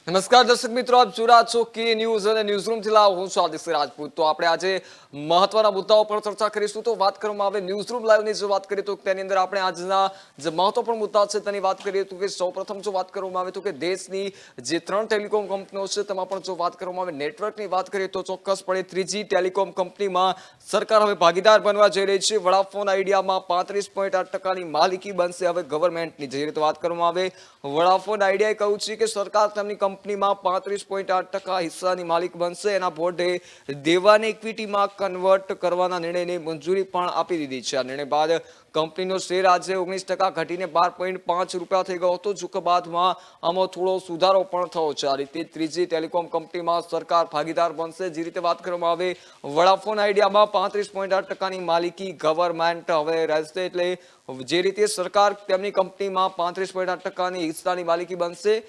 નમસ્કાર દર્શક મિત્રો, આપ જોઈ રહ્યા છો કે ન્યૂઝ અને ન્યૂઝરૂમ થી લાવ. હું છું આદિત્ય રાજપૂત. તો આપણે આજે મહત્વના મુદ્દાઓ પર ચર્ચા કરીશું. તો વાત કરવામાં આવે ન્યૂઝરૂમ લાઈવની જો વાત કરીએ તો તેની અંદર આપણે આજના જે મહત્વપૂર્ણ મુદ્દા છે તેની વાત કરીએ તો કે સૌપ્રથમ જો વાત કરવામાં આવે તો કે દેશની જે 3 ટેલિકોમ કંપનીઓ છે તેમાં પણ જો વાત કરવામાં આવે નેટવર્કની વાત કરીએ તો ચોક્કસપણે 3G ટેલિકોમ કંપનીમાં સરકાર હવે ભાગીદાર બનવા જઈ રહી છે. વડાફોન આઈડિયામાં 35.8% માલિકી બનશે હવે ગવર્મેન્ટની. જે રીતે વાત કરવામાં આવે વડાફોન આઈડિયાએ કહ્યું છે કે સરકાર તેમની કંપનીમાં 35.8% હિસ્સાની માલિક બનશે. એના બોર્ડે દેવાને ઇક્વિટીમાં કન્વર્ટ કરવાના નિર્ણયને મંજૂરી પણ આપી દીધી છે. આ નિર્ણય બાદ કંપનીનો શેર આજે 19% ઘટીને 12.5 રૂપિયા થઈ ગયો હતો. જો કે બાદમાં આમાં થોડો સુધારો પણ થયો છે. આ રીતે 3G ટેલિકોમ કંપનીમાં સરકાર ભાગીદાર બનશે. જે રીતે વાત કરવામાં આવે વડાફોન આઈડિયામાં 35.8%ની માલિકી ગવર્મેન્ટ હવે રહેશે. એટલે જે રીતે સરકાર તેમની કંપનીમાં 35.8%ની હિસ્સાની માલિકી બનશે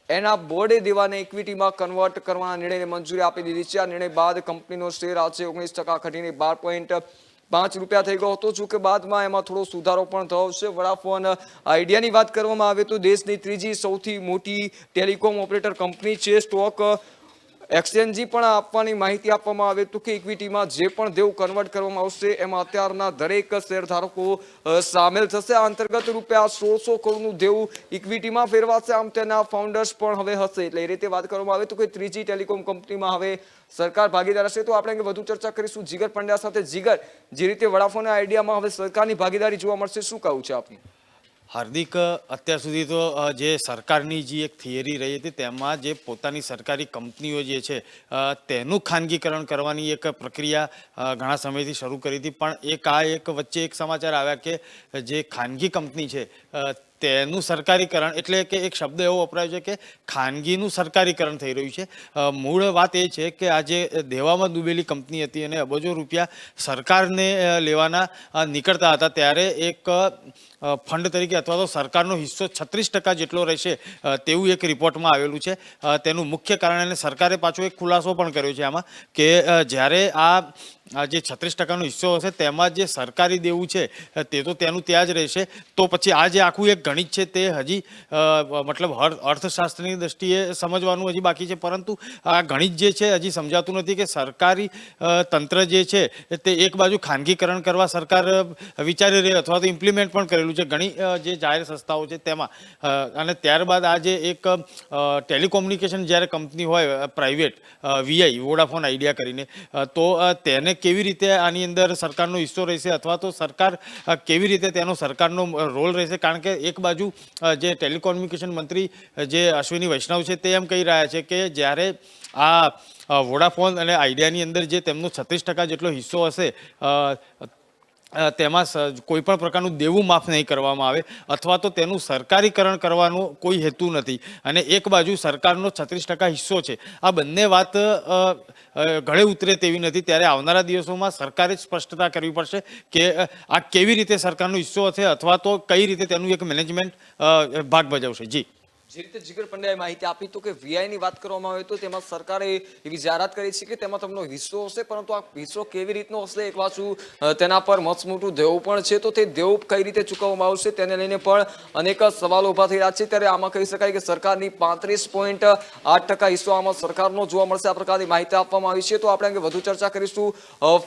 એના બોર્ડે દેવાને ઇક્વિટીમાં કન્વર્ટ કરવાના નિર્ણયને મંજૂરી આપી દીધી છે. આ નિર્ણય બાદ કંપનીનો શેર આજે 19% ઘટીને 12.5 રૂપિયા થઈ ગયો હતો. જો કે બાદમાં એમાં થોડો સુધારો પણ થયો છે. વડાફોન આઈડિયાની વાત કરવામાં આવે તો દેશની 3G સૌથી મોટી ટેલિકોમ ઓપરેટર કંપની છે. સ્ટોક એક્સચેન્જી પણ આપવાની માહિતી આપવામાં આવે તો કે ઇક્વિટીમાં જે પણ દેવું કન્વર્ટ કરવામાં આવશે એમાં અત્યારના દરેક શેરધારકો સામેલ થશે. આ અંતર્ગત રૂપિયા 1600 કરોડનું દેવું ઇક્વિટીમાં ફેરવાશે. આમ તેના ફાઉન્ડર્સ પણ હવે હશે. એટલે એ રીતે વાત કરવામાં આવે તો કે 3G ટેલિકોમ કંપનીમાં હવે સરકાર ભાગીદાર હશે. તો આપણે વધુ ચર્ચા કરીશું જીગર પંડ્યા સાથે. જીગર, જે રીતે વડાફોન આઈડિયામાં હવે સરકારની ભાગીદારી જોવા મળશે, શું કહું છે આપની? હાર્દિક, અત્યાર સુધી તો જે સરકારની જે એક થિયરી રહી હતી તેમાં જે પોતાની સરકારી કંપનીઓ જે છે તેનું ખાનગીકરણ કરવાની એક પ્રક્રિયા ઘણા સમયથી શરૂ કરી હતી. પણ એક વચ્ચે એક સમાચાર આવ્યા કે જે ખાનગી કંપની છે તેનું સરકારીકરણ, એટલે કે એક શબ્દ એવો વપરાયો છે કે ખાનગીનું સરકારીકરણ થઈ રહ્યું છે. મૂળ વાત એ છે કે આ જે દેવામાં ડૂબેલી કંપની હતી અને અબજો રૂપિયા સરકારને લેવાના નીકળતા હતા ત્યારે એક ફંડ તરીકે અથવા તો સરકારનો હિસ્સો 36% જેટલો રહેશે તેવું એક રિપોર્ટમાં આવેલું છે. તેનું મુખ્ય કારણ અને સરકારે પાછો એક ખુલાસો પણ કર્યો છે આમાં કે જ્યારે આ જે 36%નો હિસ્સો હશે તેમાં જે સરકારી દેવું છે તે તો તેનું ત્યાં જ રહેશે. તો પછી આ જે આખું એક ગણિત છે તે હજી મતલબ અર્થશાસ્ત્રની દ્રષ્ટિએ સમજવાનું હજી બાકી છે. પરંતુ આ ગણિત જે છે હજી સમજાતું નથી કે સરકારી તંત્ર જે છે તે એક બાજુ ખાનગીકરણ કરવા સરકાર વિચારી રહી અથવા તો ઇમ્પ્લિમેન્ટ પણ કરેલું છે ઘણી જે જાહેર સંસ્થાઓ છે તેમાં. અને ત્યારબાદ આ જે એક ટેલિકોમ્યુનિકેશન જ્યારે કંપની હોય પ્રાઇવેટ વીઆઈ, વોડાફોન આઈડિયા કરીને, તો તેને કેવી રીતે આની અંદર સરકારનો હિસ્સો રહેશે અથવા તો સરકાર કેવી રીતે તેનો સરકારનો રોલ રહેશે. કારણ કે એક બાજુ જે ટેલિકોમ્યુનિકેશન મંત્રી જે અશ્વિની વૈષ્ણવ છે તે એમ કહી રહ્યા છે કે જ્યારે આ વોડાફોન અને આઈડિયાની અંદર જે તેમનો 36% જેટલો હિસ્સો હશે તેમાં કોઈ પણ પ્રકારનું દેવું માફ નહીં કરવામાં આવે અથવા તો તેનું સરકારીકરણ કરવાનો કોઈ હેતુ નથી. અને એક બાજુ સરકારનો 36% હિસ્સો છે. આ બંને વાત ગળે ઉતરે તેવી નથી. ત્યારે આવનારા દિવસોમાં સરકારે સ્પષ્ટતા કરવી પડશે કે આ કેવી રીતે સરકારનો હિસ્સો હશે અથવા તો કઈ રીતે તેનું એક મેનેજમેન્ટ ભાગ ભજવશે. જી, જે રીતે જીગર પંડ્યાએ માહિતી આપી તો કે વીઆઈની વાત કરવામાં આવે તો તેમાં સરકારે એવી જાહેરાત કરી છે કે તેમાં તેમનો હિસ્સો હશે. પરંતુ આ હિસ્સો કેવી રીતનો હશે, એક પાછું તેના પર મસમોટું દેવું પણ છે. તો તે દેવું કઈ રીતે ચૂકવવામાં આવશે તેને લઈને પણ અનેક સવાલો ઉભા થઈ રહ્યા છે. ત્યારે આમાં કહી શકાય કે સરકારની 35.8% હિસ્સો આમાં સરકારનો જોવા મળશે. આ પ્રકારની માહિતી આપવામાં આવી છે. તો આપણે અંગે વધુ ચર્ચા કરીશું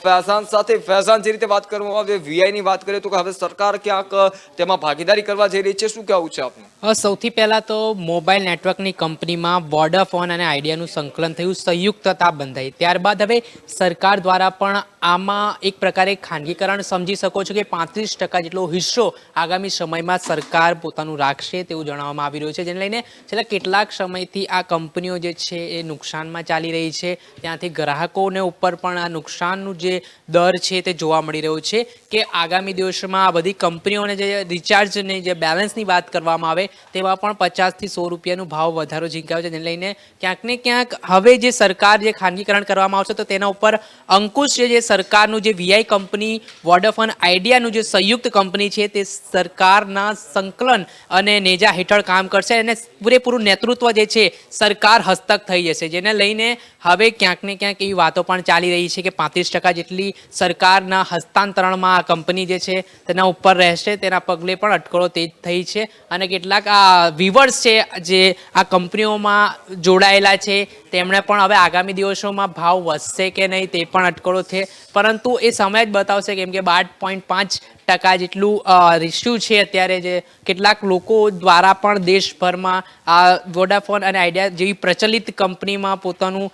ફૈઝાન સાથે. ફૈઝાન, જે રીતે વાત કરવામાં આવે વીઆઈની વાત કરીએ તો હવે સરકાર ક્યાંક તેમાં ભાગીદારી કરવા જઈ રહી છે, શું કહેવું છે આપનું? સૌથી પહેલાં તો મોબાઈલ નેટવર્કની કંપનીમાં વોડાફોન અને આઈડિયાનું સંકલન થયું, સંયુક્તતા બંધાઈ. ત્યારબાદ હવે સરકાર દ્વારા પણ આમાં એક પ્રકારે ખાનગીકરણ સમજી શકો છો કે 35% જેટલો હિસ્સો આગામી સમયમાં સરકાર પોતાનું રાખશે તેવું જણાવવામાં આવી રહ્યું છે. જેને લઈને છેલ્લા કેટલાક સમયથી આ કંપનીઓ જે છે એ નુકસાનમાં ચાલી રહી છે. ત્યાંથી ગ્રાહકોને ઉપર પણ આ નુકસાનનું જે દર છે તે જોવા મળી રહ્યો છે કે આગામી દિવસોમાં આ બધી કંપનીઓને જે રિચાર્જની જે બેલેન્સની વાત કરવામાં આવે તેમાં પણ 50 થી 100 રૂપિયાનું ભાવ વધારો ઝીંકાયો છે. જેને લઈને ક્યાંક ને ક્યાંક હવે જે સરકાર જે ખાનગીકરણ કરવામાં આવશે તો તેના ઉપર અંકુશ છે. જે સરકારનું જે વીઆઈ કંપની વોડાફોન આઈડિયાનું જે સંયુક્ત કંપની છે તે સરકારના સંકલન અને નેજા હેઠળ કામ કરશે અને પૂરેપૂરું નેતૃત્વ જે છે સરકાર હસ્તક થઈ જશે. જેને લઈને હવે ક્યાંક ને ક્યાંક એવી વાતો પણ ચાલી રહી છે કે 35% જેટલી સરકારના હસ્તાંતરણમાં આ કંપની જે છે તેના ઉપર રહેશે. તેના પગલે પણ અટકળો તેજ થઈ છે અને કેટલાક આ વ્યુઅર્સ છે જે આ કંપનીઓમાં જોડાયેલા છે તેમણે પણ હવે આગામી દિવસોમાં ભાવ વધશે કે નહીં તે પણ અટકળો છે, પરંતુ એ સમય જ બતાવશે, કેમ કે 12.5% જેટલું રેશિયો છે અત્યારે, જે કેટલાક લોકો દ્વારા પણ દેશભરમાં આ વોડાફોન અને આઈડિયા જેવી પ્રચલિત કંપનીમાં પોતાનું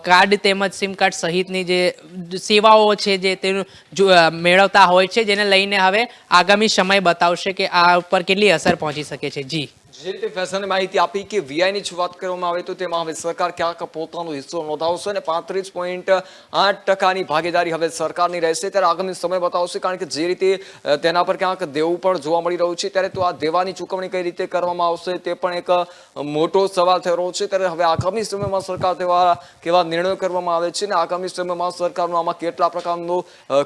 કાર્ડ તેમજ સિમ કાર્ડ સહિતની જે સેવાઓ છે જે તેનું મેળવતા હોય છે, જેને લઈને હવે આગામી સમય બતાવશે કે આ ઉપર કેટલી અસર પહોંચી શકે છે. જી, જે રીતે ફેશને માહિતી આપી કે વીઆઈની જ વાત કરવામાં આવે તો તેમાં હવે સરકાર ક્યાંક પોતાનો હિસ્સો નોંધાવશે અને 35.8%ની ભાગીદારી હવે સરકારની રહેશે. ત્યારે આગામી સમય બતાવશે, કારણ કે જે રીતે તેના પર ક્યાંક દેવું પણ જોવા મળી રહ્યું છે, ત્યારે તો આ દેવાની ચૂકવણી કઈ રીતે કરવામાં આવશે તે પણ એક મોટો સવાલ થઈ રહ્યો છે. ત્યારે હવે આગામી સમયમાં સરકાર કેવા નિર્ણયો કરવામાં આવે છે અને આગામી સમયમાં સરકારનો આમાં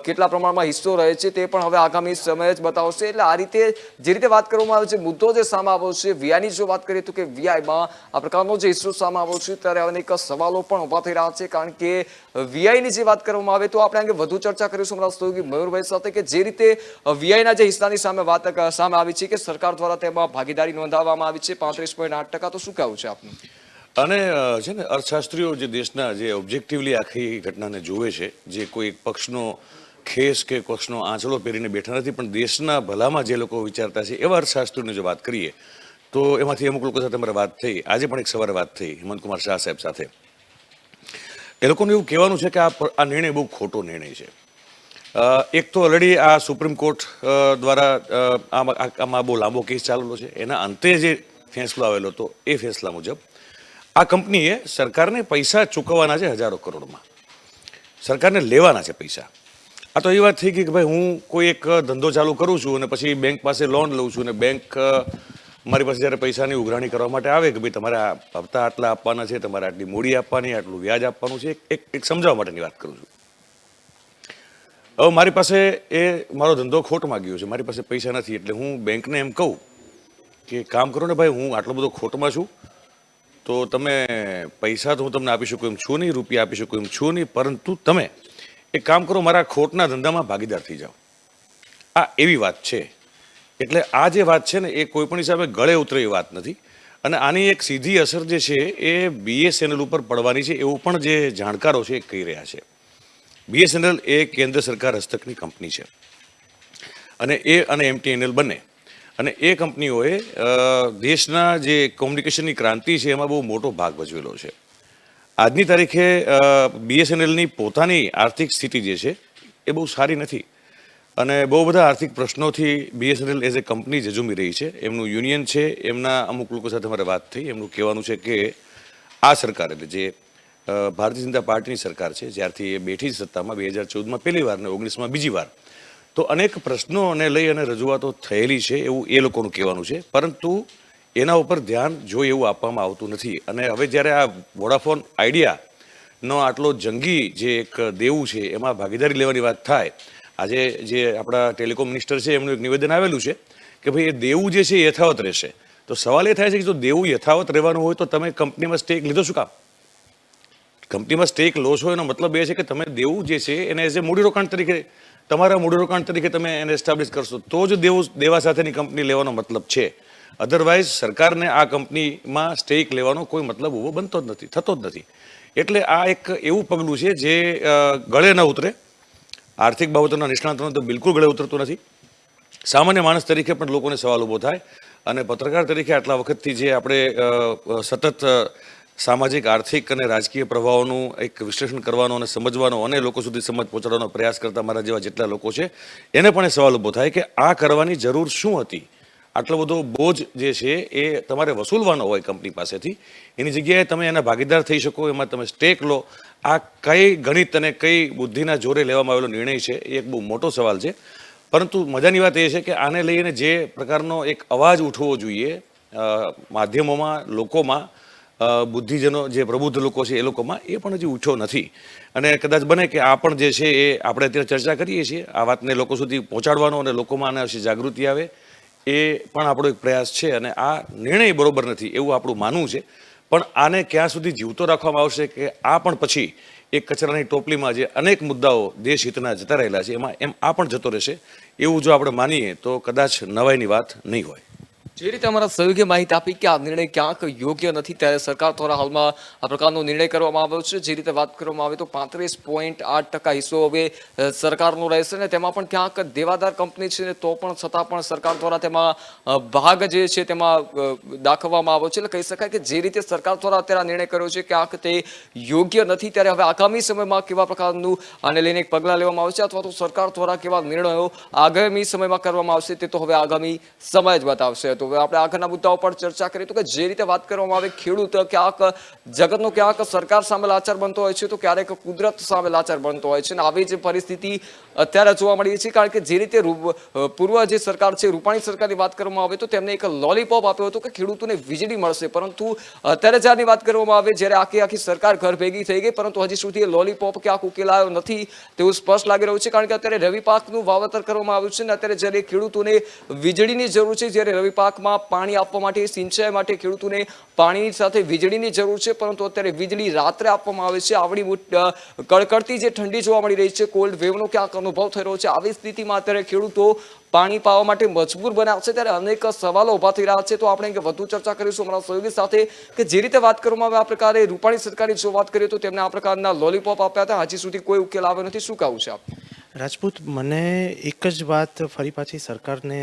કેટલા પ્રમાણમાં હિસ્સો રહે છે તે પણ હવે આગામી સમય જ બતાવશે. એટલે આ રીતે જે રીતે વાત કરવામાં આવે છે, મુદ્દો જે સામે આવ્યો છે વીઆઈની જો વાત કરીએ તો કે વીઆઈમાં આ પ્રકારનો જે હિસ્સો સામે આવ્યો છે ત્યારે અનેક સવાલો પણ ઉભા થઈ રહ્યા છે, કારણ કે વીઆઈની જે વાત કરવામાં આવે તો આપણે અંગે વધુ ચર્ચા કરીશું હમણાં સહયોગી મયુરભાઈ સાથે કે જે રીતે વીઆઈના જે હિસ્સાની વાત સામે આવી છે કે સરકાર દ્વારા તેમાં ભાગીદારી નોંધાવવામાં આવી છે 35.8%. તો શું કહેવું છે આપનું? અને છે ને અર્થશાસ્ત્રીઓ જે દેશના જે ઓબ્જેક્ટિવલી આખી ઘટનાને જોવે છે, જે કોઈ એક પક્ષનો ખેસ કે પક્ષનો આંચળો પહેરીને બેઠા નથી, પણ દેશના ભલામાં જે લોકો વિચારતા છે એવા અર્થશાસ્ત્રીઓની જો વાત કરીએ તો એમાંથી અમુક લોકો સાથે અમારે વાત થઈ. આજે પણ એક સવારે વાત થઈ હેમંતકુમાર શાહ સાહેબ સાથે. એ લોકોનું એવું કહેવાનું છે કે આ નિર્ણય બહુ ખોટો નિર્ણય છે. એક તો ઓલરેડી આ સુપ્રીમ કોર્ટ દ્વારા આમાં બહુ લાંબો કેસ ચાલેલો છે. એના અંતે જે ફેંસલો આવેલો હતો એ ફેંસલા મુજબ આ કંપનીએ સરકારને પૈસા ચૂકવવાના છે હજારો કરોડમાં, સરકારને લેવાના છે પૈસા. આ તો એ વાત થઈ ગઈ કે ભાઈ હું કોઈ એક ધંધો ચાલુ કરું છું અને પછી બેંક પાસે લોન લઉં છું અને બેંક મારી પાસે જ્યારે પૈસાની ઉઘરાણી કરવા માટે આવે કે ભાઈ તમારે આ હપ્તા આટલા આપવાના છે, તમારે આટલી મૂડી આપવાની, આટલું વ્યાજ આપવાનું છે, એક સમજાવવા માટેની વાત કરું છું. હવે મારી પાસે મારો ધંધો ખોટમાં ગયો છે, મારી પાસે પૈસા નથી, એટલે હું બેંકને એમ કહું કે કામ કરો ને ભાઈ, હું આટલો બધો ખોટમાં છું તો તમે પૈસા તો હું તમને આપી શકું એમ છું નહીં, રૂપિયા આપી શકું એમ છું નહીં, પરંતુ તમે એક કામ કરો, મારા ખોટના ધંધામાં ભાગીદાર થઈ જાઓ. આ એવી વાત છે. એટલે આ જે વાત છે ને એ કોઈ પણ હિસાબે ગળે ઉતરે એ વાત નથી. અને આની એક સીધી અસર જે છે એ બીએસએનએલ ઉપર પડવાની છે એવું પણ જે જાણકારો છે એ કહી રહ્યા છે. બીએસએનએલ એ કેન્દ્ર સરકાર હસ્તકની કંપની છે અને એમટીએનએલ બંને, અને એ કંપનીઓએ દેશના જે કોમ્યુનિકેશનની ક્રાંતિ છે એમાં બહુ મોટો ભાગ ભજવેલો છે. આજની તારીખે બીએસએનએલની પોતાની આર્થિક સ્થિતિ જે છે એ બહુ સારી નથી અને બહુ બધા આર્થિક પ્રશ્નોથી બીએસએનએલ એઝ એ કંપની ઝઝૂમી રહી છે. એમનું યુનિયન છે, એમના અમુક લોકો સાથે મારે વાત થઈ, એમનું કહેવાનું છે કે આ સરકાર એટલે જે ભારતીય જનતા પાર્ટીની સરકાર છે જ્યારથી એ બેઠી સત્તામાં 2014માં પહેલી વાર ને 19માં બીજી વાર, તો અનેક પ્રશ્નોને લઈ અને રજૂઆતો થયેલી છે એવું એ લોકોનું કહેવાનું છે, પરંતુ એના ઉપર ધ્યાન જો એવું આપવામાં આવતું નથી. અને હવે જ્યારે આ વોડાફોન આઈડિયાનો આટલો જંગી જે એક દેવું છે એમાં ભાગીદારી લેવાની વાત થાય, આજે જે આપણા ટેલિકોમ મિનિસ્ટર છે એમનું એક નિવેદન આવેલું છે કે ભાઈ એ દેવું જે છે એ યથાવત રહેશે. તો સવાલ એ થાય છે કે જો દેવું યથાવત રહેવાનું હોય તો તમે કંપનીમાં સ્ટેક લીધો શું કામ? કંપનીમાં સ્ટેક લો છો એનો મતલબ એ છે કે તમે દેવું જે છે એને એઝ એ મૂડીરોકાણ તરીકે, તમારા મૂડીરોકાણ તરીકે તમે એને એસ્ટાબ્લિશ કરશો તો જ દેવા સાથેની કંપની લેવાનો મતલબ છે. અધરવાઇઝ સરકારને આ કંપનીમાં સ્ટેક લેવાનો કોઈ મતલબ ઊભો બનતો જ નથી, થતો જ નથી. એટલે આ એક એવું પગલું છે જે ગળે ન ઉતરે. આર્થિક બાબતોના નિષ્ણાતોને તો બિલકુલ ગળે ઉતરતું નથી. સામાન્ય માણસ તરીકે પણ લોકોને સવાલ ઊભો થાય અને પત્રકાર તરીકે આટલા વખતથી જે આપણે સતત સામાજિક, આર્થિક અને રાજકીય પ્રભાવોનું એક વિશ્લેષણ કરવાનો અને સમજવાનો અને લોકો સુધી સમજ પહોંચાડવાનો પ્રયાસ કરતા મારા જેવા જેટલા લોકો છે એને પણ એ સવાલ ઊભો થાય કે આ કરવાની જરૂર શું હતી? આટલો બધો બોજ જે છે એ તમારે વસૂલવાનો હોય કંપની પાસેથી, એની જગ્યાએ તમે એના ભાગીદાર થઈ શકો, એમાં તમે સ્ટેક લો. આ કઈ ગણિત અને કઈ બુદ્ધિના જોરે લેવામાં આવેલો નિર્ણય છે એ એક બહુ મોટો સવાલ છે. પરંતુ મજાની વાત એ છે કે આને લઈને જે પ્રકારનો એક અવાજ ઉઠવો જોઈએ માધ્યમોમાં, લોકોમાં, બુદ્ધિજનો જે પ્રબુદ્ધ લોકો છે એ લોકોમાં, એ પણ હજી ઉઠ્યો નથી. અને કદાચ બને કે આ પણ જે છે એ આપણે અત્યારે ચર્ચા કરીએ છીએ, આ વાતને લોકો સુધી પહોંચાડવાનો અને લોકોમાં આના વિશે જાગૃતિ આવે એ પણ આપણો એક પ્રયાસ છે. અને આ નિર્ણય બરોબર નથી એવું આપણું માનવું છે, પણ આને ક્યાં સુધી જીવતો રાખવામાં આવશે કે આ પણ પછી એક કચરાની ટોપલીમાં જે અનેક મુદ્દાઓ દેશ હિતના જતા રહેલા છે એમાં આ પણ જતો રહેશે, એવું જો આપણે માનીએ તો કદાચ નવાઈની વાત નહીં હોય. જે રીતે અમારા સહયોગી માહિતી આપી કે આ નિર્ણય ક્યાંક યોગ્ય નથી, ત્યારે સરકાર દ્વારા હાલમાં આ પ્રકારનો નિર્ણય કરવામાં આવ્યો છે. જે રીતે વાત કરવામાં આવે તો 35.8% હિસ્સો હવે સરકારનો રહેશે ને તેમાં પણ ક્યાંક દેવાદાર કંપની છે ને તો પણ છતાં પણ સરકાર દ્વારા તેમાં ભાગ જે છે તેમાં દાખવવામાં આવ્યો છે. એટલે કહી શકાય કે જે રીતે સરકાર દ્વારા અત્યારે આ નિર્ણય કર્યો છે ક્યાંક તે યોગ્ય નથી. ત્યારે હવે આગામી સમયમાં કેવા પ્રકારનું આને લઈને એક પગલાં લેવામાં આવશે અથવા તો સરકાર દ્વારા કેવા નિર્ણયો આગામી સમયમાં કરવામાં આવશે તે તો હવે આગામી સમય જ બતાવશે. તો હવે આપણે આગળના મુદ્દાઓ પર ચર્ચા કરીએ તો કે જે રીતે વાત કરવામાં આવે ખેડૂત ક્યાંક જગતનો ક્યાંક સરકાર સામે લાચાર બનતો હોય છે તો ક્યારેક કુદરત સામે લાચાર બનતો હોય છે અને આવી જ પરિસ્થિતિ અત્યારે જોવા મળી છે. કારણ કે જે રીતે પૂર્વ જે સરકાર છે રૂપાણી સરકારની વાત કરવામાં આવે તો તેમને એક લોલીપોપ આપ્યો હતો કે ખેડૂતોને વીજળી મળશે, પરંતુ અત્યારે જ્યારની વાત કરવામાં આવે જ્યારે આખી સરકાર ઘર ભેગી થઈ ગઈ પરંતુ હજી સુધી લોલીપોપ ક્યાંક ઉકેલાયો નથી તેવું સ્પષ્ટ લાગી રહ્યું છે. કારણ કે અત્યારે રવિ પાકનું વાવેતર કરવામાં આવ્યું છે અને અત્યારે જ્યારે ખેડૂતોને વીજળીની જરૂર છે, જ્યારે રવિ પાકમાં પાણી આપવા માટે સિંચાઈ માટે ખેડૂતોને પાણીની સાથે વીજળીની જરૂર છે, પરંતુ અત્યારે વીજળી રાત્રે આપવામાં આવે છે. આવડી કડકડતી જે ઠંડી જોવા મળી રહી છે, કોલ્ડ વેવનો ક્યાંક અનુભવ થઈ રહ્યો છે. આવી સ્થિતિમાં અત્યારે ખેડૂતો પાણી પાવા માટે મજબૂર બન્યા છે ત્યારે અનેક સવાલો ઉભા થઈ રહ્યા છે. તો આપણે વધુ ચર્ચા કરીશું અમારા સહયોગી સાથે કે જે રીતે વાત કરવામાં આવે આ પ્રકારે રૂપાણી સરકારની જો વાત કરીએ તો તેમને આ પ્રકારના લોલીપોપ આપ્યા હતા, હજી સુધી કોઈ ઉકેલ આવ્યો નથી. શું કહેવું છે આપ? રાજપૂત, મને એક જ વાત ફરી પાછી સરકારને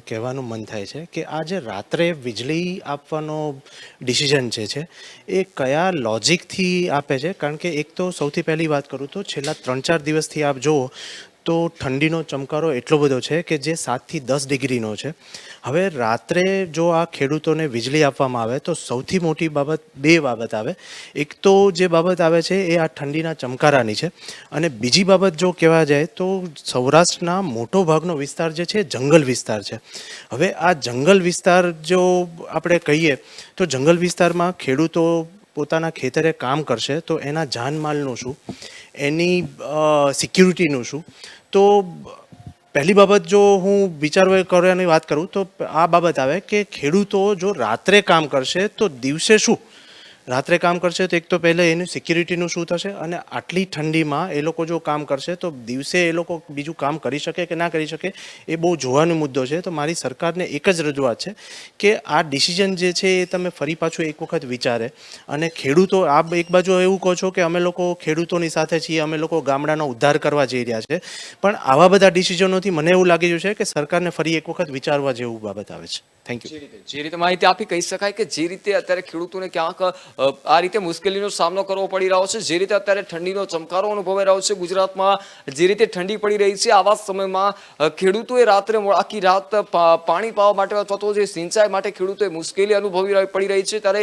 કહેવાનું મન થાય છે કે આ જે રાત્રે વીજળી આપવાનો ડિસિઝન છે એ કયા લોજિકથી આપે છે. કારણ કે એક તો સૌથી પહેલી વાત કરું તો છેલ્લા 3-4 દિવસથી આપ જુઓ તો ઠંડીનો ચમકારો એટલો બધો છે કે જે 7 થી 10 ડિગ્રીનો છે. હવે રાત્રે જો આ ખેડૂતોને વીજળી આપવામાં આવે તો સૌથી મોટી બાબત બે બાબત આવે. એક તો જે બાબત આવે છે એ આ ઠંડીના ચમકારાની છે અને બીજી બાબત જો કહેવા જાય તો સૌરાષ્ટ્રના મોટો ભાગનો વિસ્તાર જે છે જંગલ વિસ્તાર છે. હવે આ જંગલ વિસ્તાર જો આપણે કહીએ તો જંગલ વિસ્તારમાં ખેડૂતો પોતાના ખેતરે કામ કરશે તો એના જાનમાલનું શું, એની સિક્યુરિટીનું શું. તો પહેલી બાબત જો હું કરવાની વાત કરું તો આ બાબત આવે કે ખેડૂતો જો રાત્રે કામ કરશે તો દિવસે શું રાત્રે કામ કરશે તો એક તો પહેલાં એનું સિક્યુરિટીનું શું થશે અને આટલી ઠંડીમાં એ લોકો જો કામ કરશે તો દિવસે એ લોકો બીજું કામ કરી શકે કે ના કરી શકે એ બહુ જોવાનો મુદ્દો છે. તો મારી સરકારને એક જ રજૂઆત છે કે આ ડિસિઝન જે છે એ તમે ફરી પાછું એક વખત વિચારે અને ખેડૂતો આ એક બાજુ એવું કહો છો કે અમે લોકો ખેડૂતોની સાથે છીએ, અમે લોકો ગામડાનો ઉદ્ધાર કરવા જઈ રહ્યા છે, પણ આવા બધા ડિસિઝનોથી મને એવું લાગી રહ્યું છે કે સરકારને ફરી એક વખત વિચારવા જેવું બાબત આવે છે. Thank you. જે રીતે માહિતી આપી કહી શકાય કે જે રીતે અત્યારે ખેડૂતોને ક્યાંક આ રીતે મુશ્કેલીનો સામનો કરવો પડી રહ્યો છે, જે રીતે અત્યારે ઠંડીનો ચમકારો અનુભવાઈ રહ્યો છે ગુજરાતમાં, જે રીતે ઠંડી પડી રહી છે આવા સમયમાં ખેડૂતોએ રાત્રે આખી રાત પાણી પાવા માટે અથવા તો જે સિંચાઈ માટે ખેડૂતોએ મુશ્કેલી અનુભવી પડી રહી છે. ત્યારે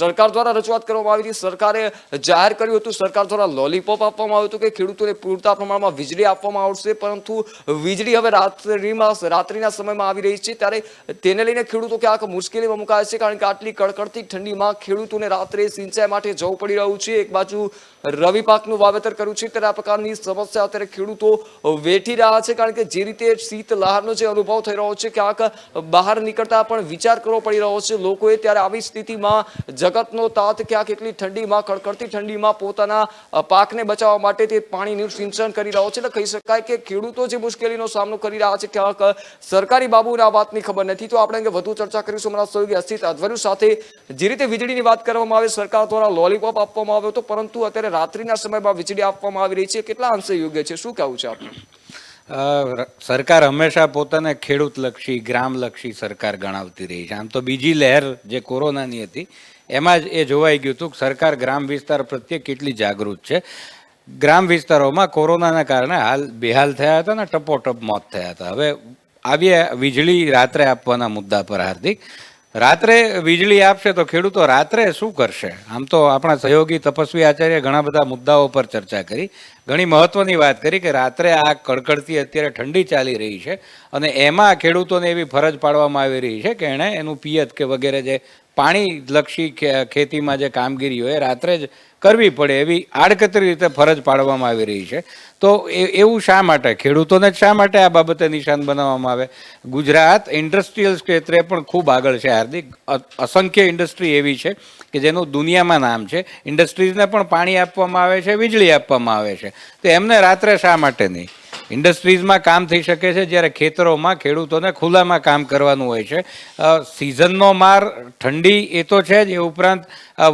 સરકાર દ્વારા રજૂઆત કરવામાં આવી હતી, સરકારે જાહેર કર્યું હતું, સરકાર દ્વારા લોલીપોપ આપવામાં આવ્યું હતું કે ખેડૂતોને પૂરતા પ્રમાણમાં વીજળી આપવામાં આવશે, પરંતુ વીજળી હવે રાત્રિના સમયમાં આવી રહી છે. ત્યારે તેને લઈને ખેડૂતો ક્યાંક મુશ્કેલીમાં મુકાય છે. કારણ કે આટલી કડકડતી ઠંડીમાં ખેડૂતોને રાત્રે સિંચાઈ માટે જવું પડી રહ્યું છે. એક બાજુ રવિ પાકનું વાવેતર કર્યું છે ત્યારે આ પ્રકારની સમસ્યા અત્યારે ખેડૂતો વેઠી રહ્યા છે. કારણ કે જે રીતે શીત લહેરનો જે અનુભવ થઈ રહ્યો છે ક્યાંક બહાર નીકળતા પણ વિચાર કરવો પડી રહ્યો છે લોકોએ. ત્યારે આવી સ્થિતિમાં જગતનો તાત ક્યાંક એટલી ઠંડીમાં કડકડતી ઠંડીમાં પોતાના પાકને બચાવવા માટે તે પાણીનું સિંચન કરી રહ્યો છે. એટલે કહી શકાય કે ખેડૂતો જે મુશ્કેલીનો સામનો કરી રહ્યા છે ક્યાંક સરકારી બાબુને આ વાતની ખબર નથી. તો આપણે વધુ ચર્ચા કરીશું અમારા સહયોગી અસિત અધવરુ સાથે. જે રીતે વીજળીની વાત કરવામાં આવે સરકાર દ્વારા લોલીપોપ આપવામાં આવ્યો હતો, પરંતુ અત્યારે રાત્રિના સમયમાં વીજળી આપવામાં આવી રહી છે, કેટલા અંશે યોગ્ય છે? શું કહેવું છે આપનું? સરકાર હંમેશા પોતાને ખેડૂતલક્ષી ગ્રામલક્ષી સરકાર ગણાવતી રહી છે. આમ તો બીજી લહેર જે કોરોનાની હતી એમાં જ એ જોવાઈ ગયું હતું કે સરકાર ગ્રામ વિસ્તાર પ્રત્યે કેટલી જાગૃત છે. ગ્રામ વિસ્તારોમાં કોરોનાના કારણે હાલ બેહાલ થયા હતા ને ટપોટપ મોત થયા હતા. હવે આવીએ વીજળી રાત્રે આપવાના મુદ્દા પર. હાર્દિક, રાત્રે વીજળી આપશે તો ખેડૂતો રાત્રે શું કરશે? આમ તો આપણા સહયોગી તપસ્વી આચાર્ય ઘણા બધા મુદ્દાઓ પર ચર્ચા કરી, ઘણી મહત્વની વાત કરી કે રાત્રે આ કડકડતી અત્યારે ઠંડી ચાલી રહી છે અને એમાં ખેડૂતોને એવી ફરજ પાડવામાં આવી રહી છે કે એણે એનું પિયત કે વગેરે જે પાણીલક્ષી ખેતીમાં જે કામગીરી હોય રાત્રે જ કરવી પડે એવી આડકતરી રીતે ફરજ પાડવામાં આવી રહી છે. તો એવું શા માટે? ખેડૂતોને જ શા માટે આ બાબતે નિશાન બનાવવામાં આવે? ગુજરાત ઇન્ડસ્ટ્રીયલ ક્ષેત્રે પણ ખૂબ આગળ છે હાર્દિક. અસંખ્ય ઇન્ડસ્ટ્રી એવી છે કે જેનું દુનિયામાં નામ છે. ઇન્ડસ્ટ્રીઝને પણ પાણી આપવામાં આવે છે, વીજળી આપવામાં આવે છે, તો એમને રાત્રે શા માટે નહીં? ઇન્ડસ્ટ્રીઝમાં કામ થઈ શકે છે, જ્યારે ખેતરોમાં ખેડૂતોને ખુલ્લામાં કામ કરવાનું હોય છે. સિઝનનો માર, ઠંડી એ તો છે જ, એ ઉપરાંત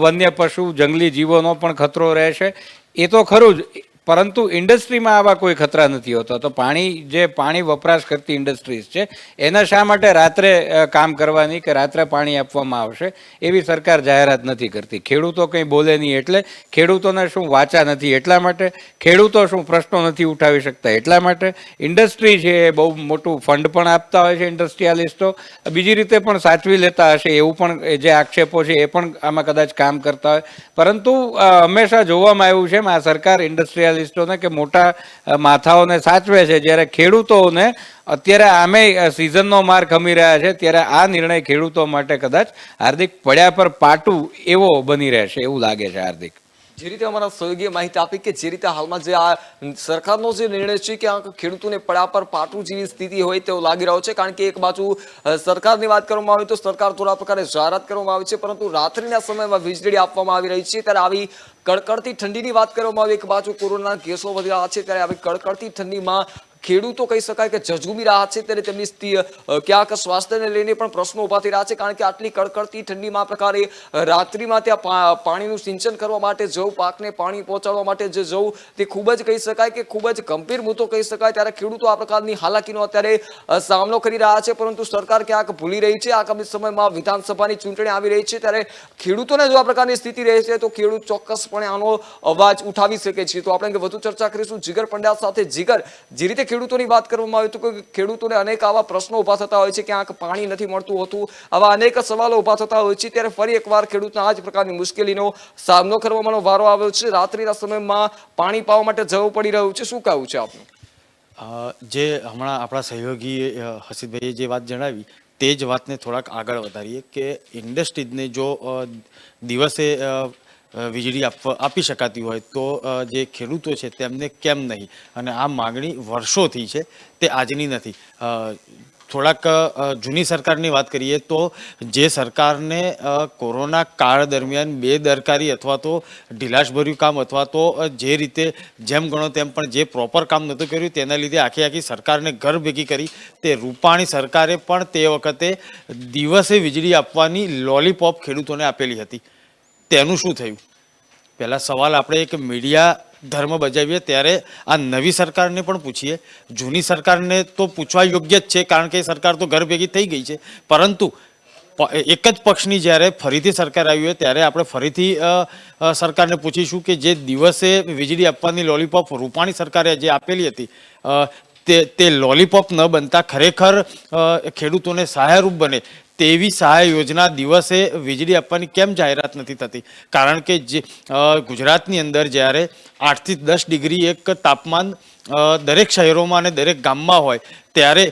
વન્ય પશુ, જંગલી જીવોનો પણ ખતરો રહે છે, એ તો ખરું જ. પરંતુ ઇન્ડસ્ટ્રીમાં આવા કોઈ ખતરા નથી હોતા. તો પાણી વપરાશ કરતી ઇન્ડસ્ટ્રીઝ છે, એને શા માટે રાત્રે કામ કરવાની કે રાત્રે પાણી આપવામાં આવશે એવી સરકાર જાહેરાત નથી કરતી? ખેડૂતો કંઈ બોલે નહીં એટલે? ખેડૂતોને શું વાચા નથી એટલા માટે? ખેડૂતો શું પ્રશ્નો નથી ઉઠાવી શકતા એટલા માટે? ઇન્ડસ્ટ્રી છે એ બહુ મોટું ફંડ પણ આપતા હોય છે ઇન્ડસ્ટ્રીયાલિસ્ટો, બીજી રીતે પણ સાચવી લેતા હશે એવું પણ જે આક્ષેપો છે એ પણ આમાં કદાચ કામ કરતા હોય. પરંતુ હંમેશા જોવામાં આવ્યું છે આ સરકાર ઇન્ડસ્ટ્રીયલ કે મોટા માથાઓને સાચવે છે, જ્યારે ખેડૂતોને અત્યારે આમે સિઝનનો માર ખમી રહ્યા છે, ત્યારે આ નિર્ણય ખેડૂતો માટે કદાચ હાર્દિક પડ્યા પર પાટું એવો બની રહેશે એવું લાગે છે. હાર્દિક, જે રીતે અમારા સહયોગીએ માહિતી આપી કે જે રીતે હાલમાં જે આ સરકારનો જે નિર્ણય છે કે આ ખેડૂતોને પડ્યા પર પાટું જેવી સ્થિતિ હોય તેવું લાગી રહ્યો છે, કારણ કે એક બાજુ સરકારની વાત કરવામાં આવે તો સરકાર દ્વારા પ્રકારે જાહેરાત કરવામાં આવી છે, પરંતુ રાત્રિના સમયમાં વીજળી આપવામાં આવી રહી છે. ત્યારે આવી કડકડતી ઠંડીની વાત કરવામાં આવે, એક બાજુ કોરોનાના કેસો વધી રહ્યા છે, ત્યારે આવી કડકડતી ઠંડીમાં ખેડૂતો કહી શકાય કે ઝઝૂમી રહ્યા છે. ત્યારે તેમની ક્યાંક સ્વાસ્થ્યને લઈને પણ પ્રશ્નો ઉભા થઈ રહ્યા છે, કારણ કે આટલી કડકડતી ઠંડીમાં આ પ્રકારે રાત્રિમાં ત્યાં પાણીનું સિંચન કરવા માટે જવું, પાકને પાણી પહોંચાડવા માટે જે જવું, તે ખૂબ જ કહી શકાય કે ખૂબ જ ગંભીર મુદ્દો કહી શકાય. ત્યારે ખેડૂતો આ પ્રકારની હાલાકીનો અત્યારે સામનો કરી રહ્યા છે, પરંતુ સરકાર ક્યાંક ભૂલી રહી છે. આગામી સમયમાં વિધાનસભાની ચૂંટણી આવી રહી છે, ત્યારે ખેડૂતોને જો આ પ્રકારની સ્થિતિ રહે છે તો ખેડૂત ચોક્કસપણે આનો અવાજ ઉઠાવી શકે છે. તો આપણે વધુ ચર્ચા કરીશું જીગર પંડ્યા સાથે. જીગર, જે રીતે ખેડૂતોની વાત કરવામાં આવે તો ખેડૂતોને અનેક આવા પ્રશ્નો ઉભા થતા હોય છે, ક્યાંક પાણી નથી મળતું હોતું, આવા અનેક સવાલો ઉભા થતા હોય છે, ત્યારે ફરી એકવાર ખેડૂતને આ જ પ્રકારની મુશ્કેલીનો સામનો કરવાનો વારો આવ્યો છે. રાત્રિના સમયમાં પાણી પાવા માટે જવું પડી રહ્યું છે, શું કહેવું છે આપનું? જે હમણાં આપણા સહયોગી હસીબભાઈએ જે વાત જણાવી તે જ વાતને થોડાક આગળ વધારીએ કે ઇન્ડસ્ટ્રીઝને જો દિવસે વીજળી આપી શકાતી હોય તો જે ખેડૂતો છે તેમને કેમ નહીં? અને આ માગણી વર્ષોથી છે, તે આજની નથી. થોડાક જૂની સરકારની વાત કરીએ તો જે સરકારને કોરોના કાળ દરમિયાન બેદરકારી અથવા તો ઢીલાશભર્યું કામ અથવા તો જે રીતે જેમ ગણો તેમ પણ જે પ્રોપર કામ નહોતું કર્યું તેના લીધે આખી સરકારને ઘર ભેગી કરી, તે રૂપાણી સરકારે પણ તે વખતે દિવસે વીજળી આપવાની લોલીપોપ ખેડૂતોને આપેલી હતી. તેનું શું થયું? પહેલાં સવાલ આપણે એક મીડિયા ધર્મ બજાવીએ ત્યારે આ નવી સરકારને પણ પૂછીએ. જૂની સરકારને તો પૂછવા યોગ્ય જ છે, કારણ કે સરકાર તો ઘર ભેગી થઈ ગઈ છે, પરંતુ એક જ પક્ષની જ્યારે ફરીથી સરકાર આવી હોય ત્યારે આપણે ફરીથી સરકારને પૂછીશું કે જે દિવસે વીજળી આપવાની લોલીપોપ રૂપાણી સરકારે જે આપેલી હતી તે લોલીપોપ ન બનતા ખરેખર ખેડૂતોને સહાયરૂપ બને તેવી સહાય યોજના દિવસે વીજળી આપવાની કેમ જાહેરાત નથી થતી? કારણ કે જે ગુજરાતની અંદર જ્યારે 8 થી 10 ડિગ્રી એક તાપમાન દરેક શહેરોમાં અને દરેક ગામમાં હોય, ત્યારે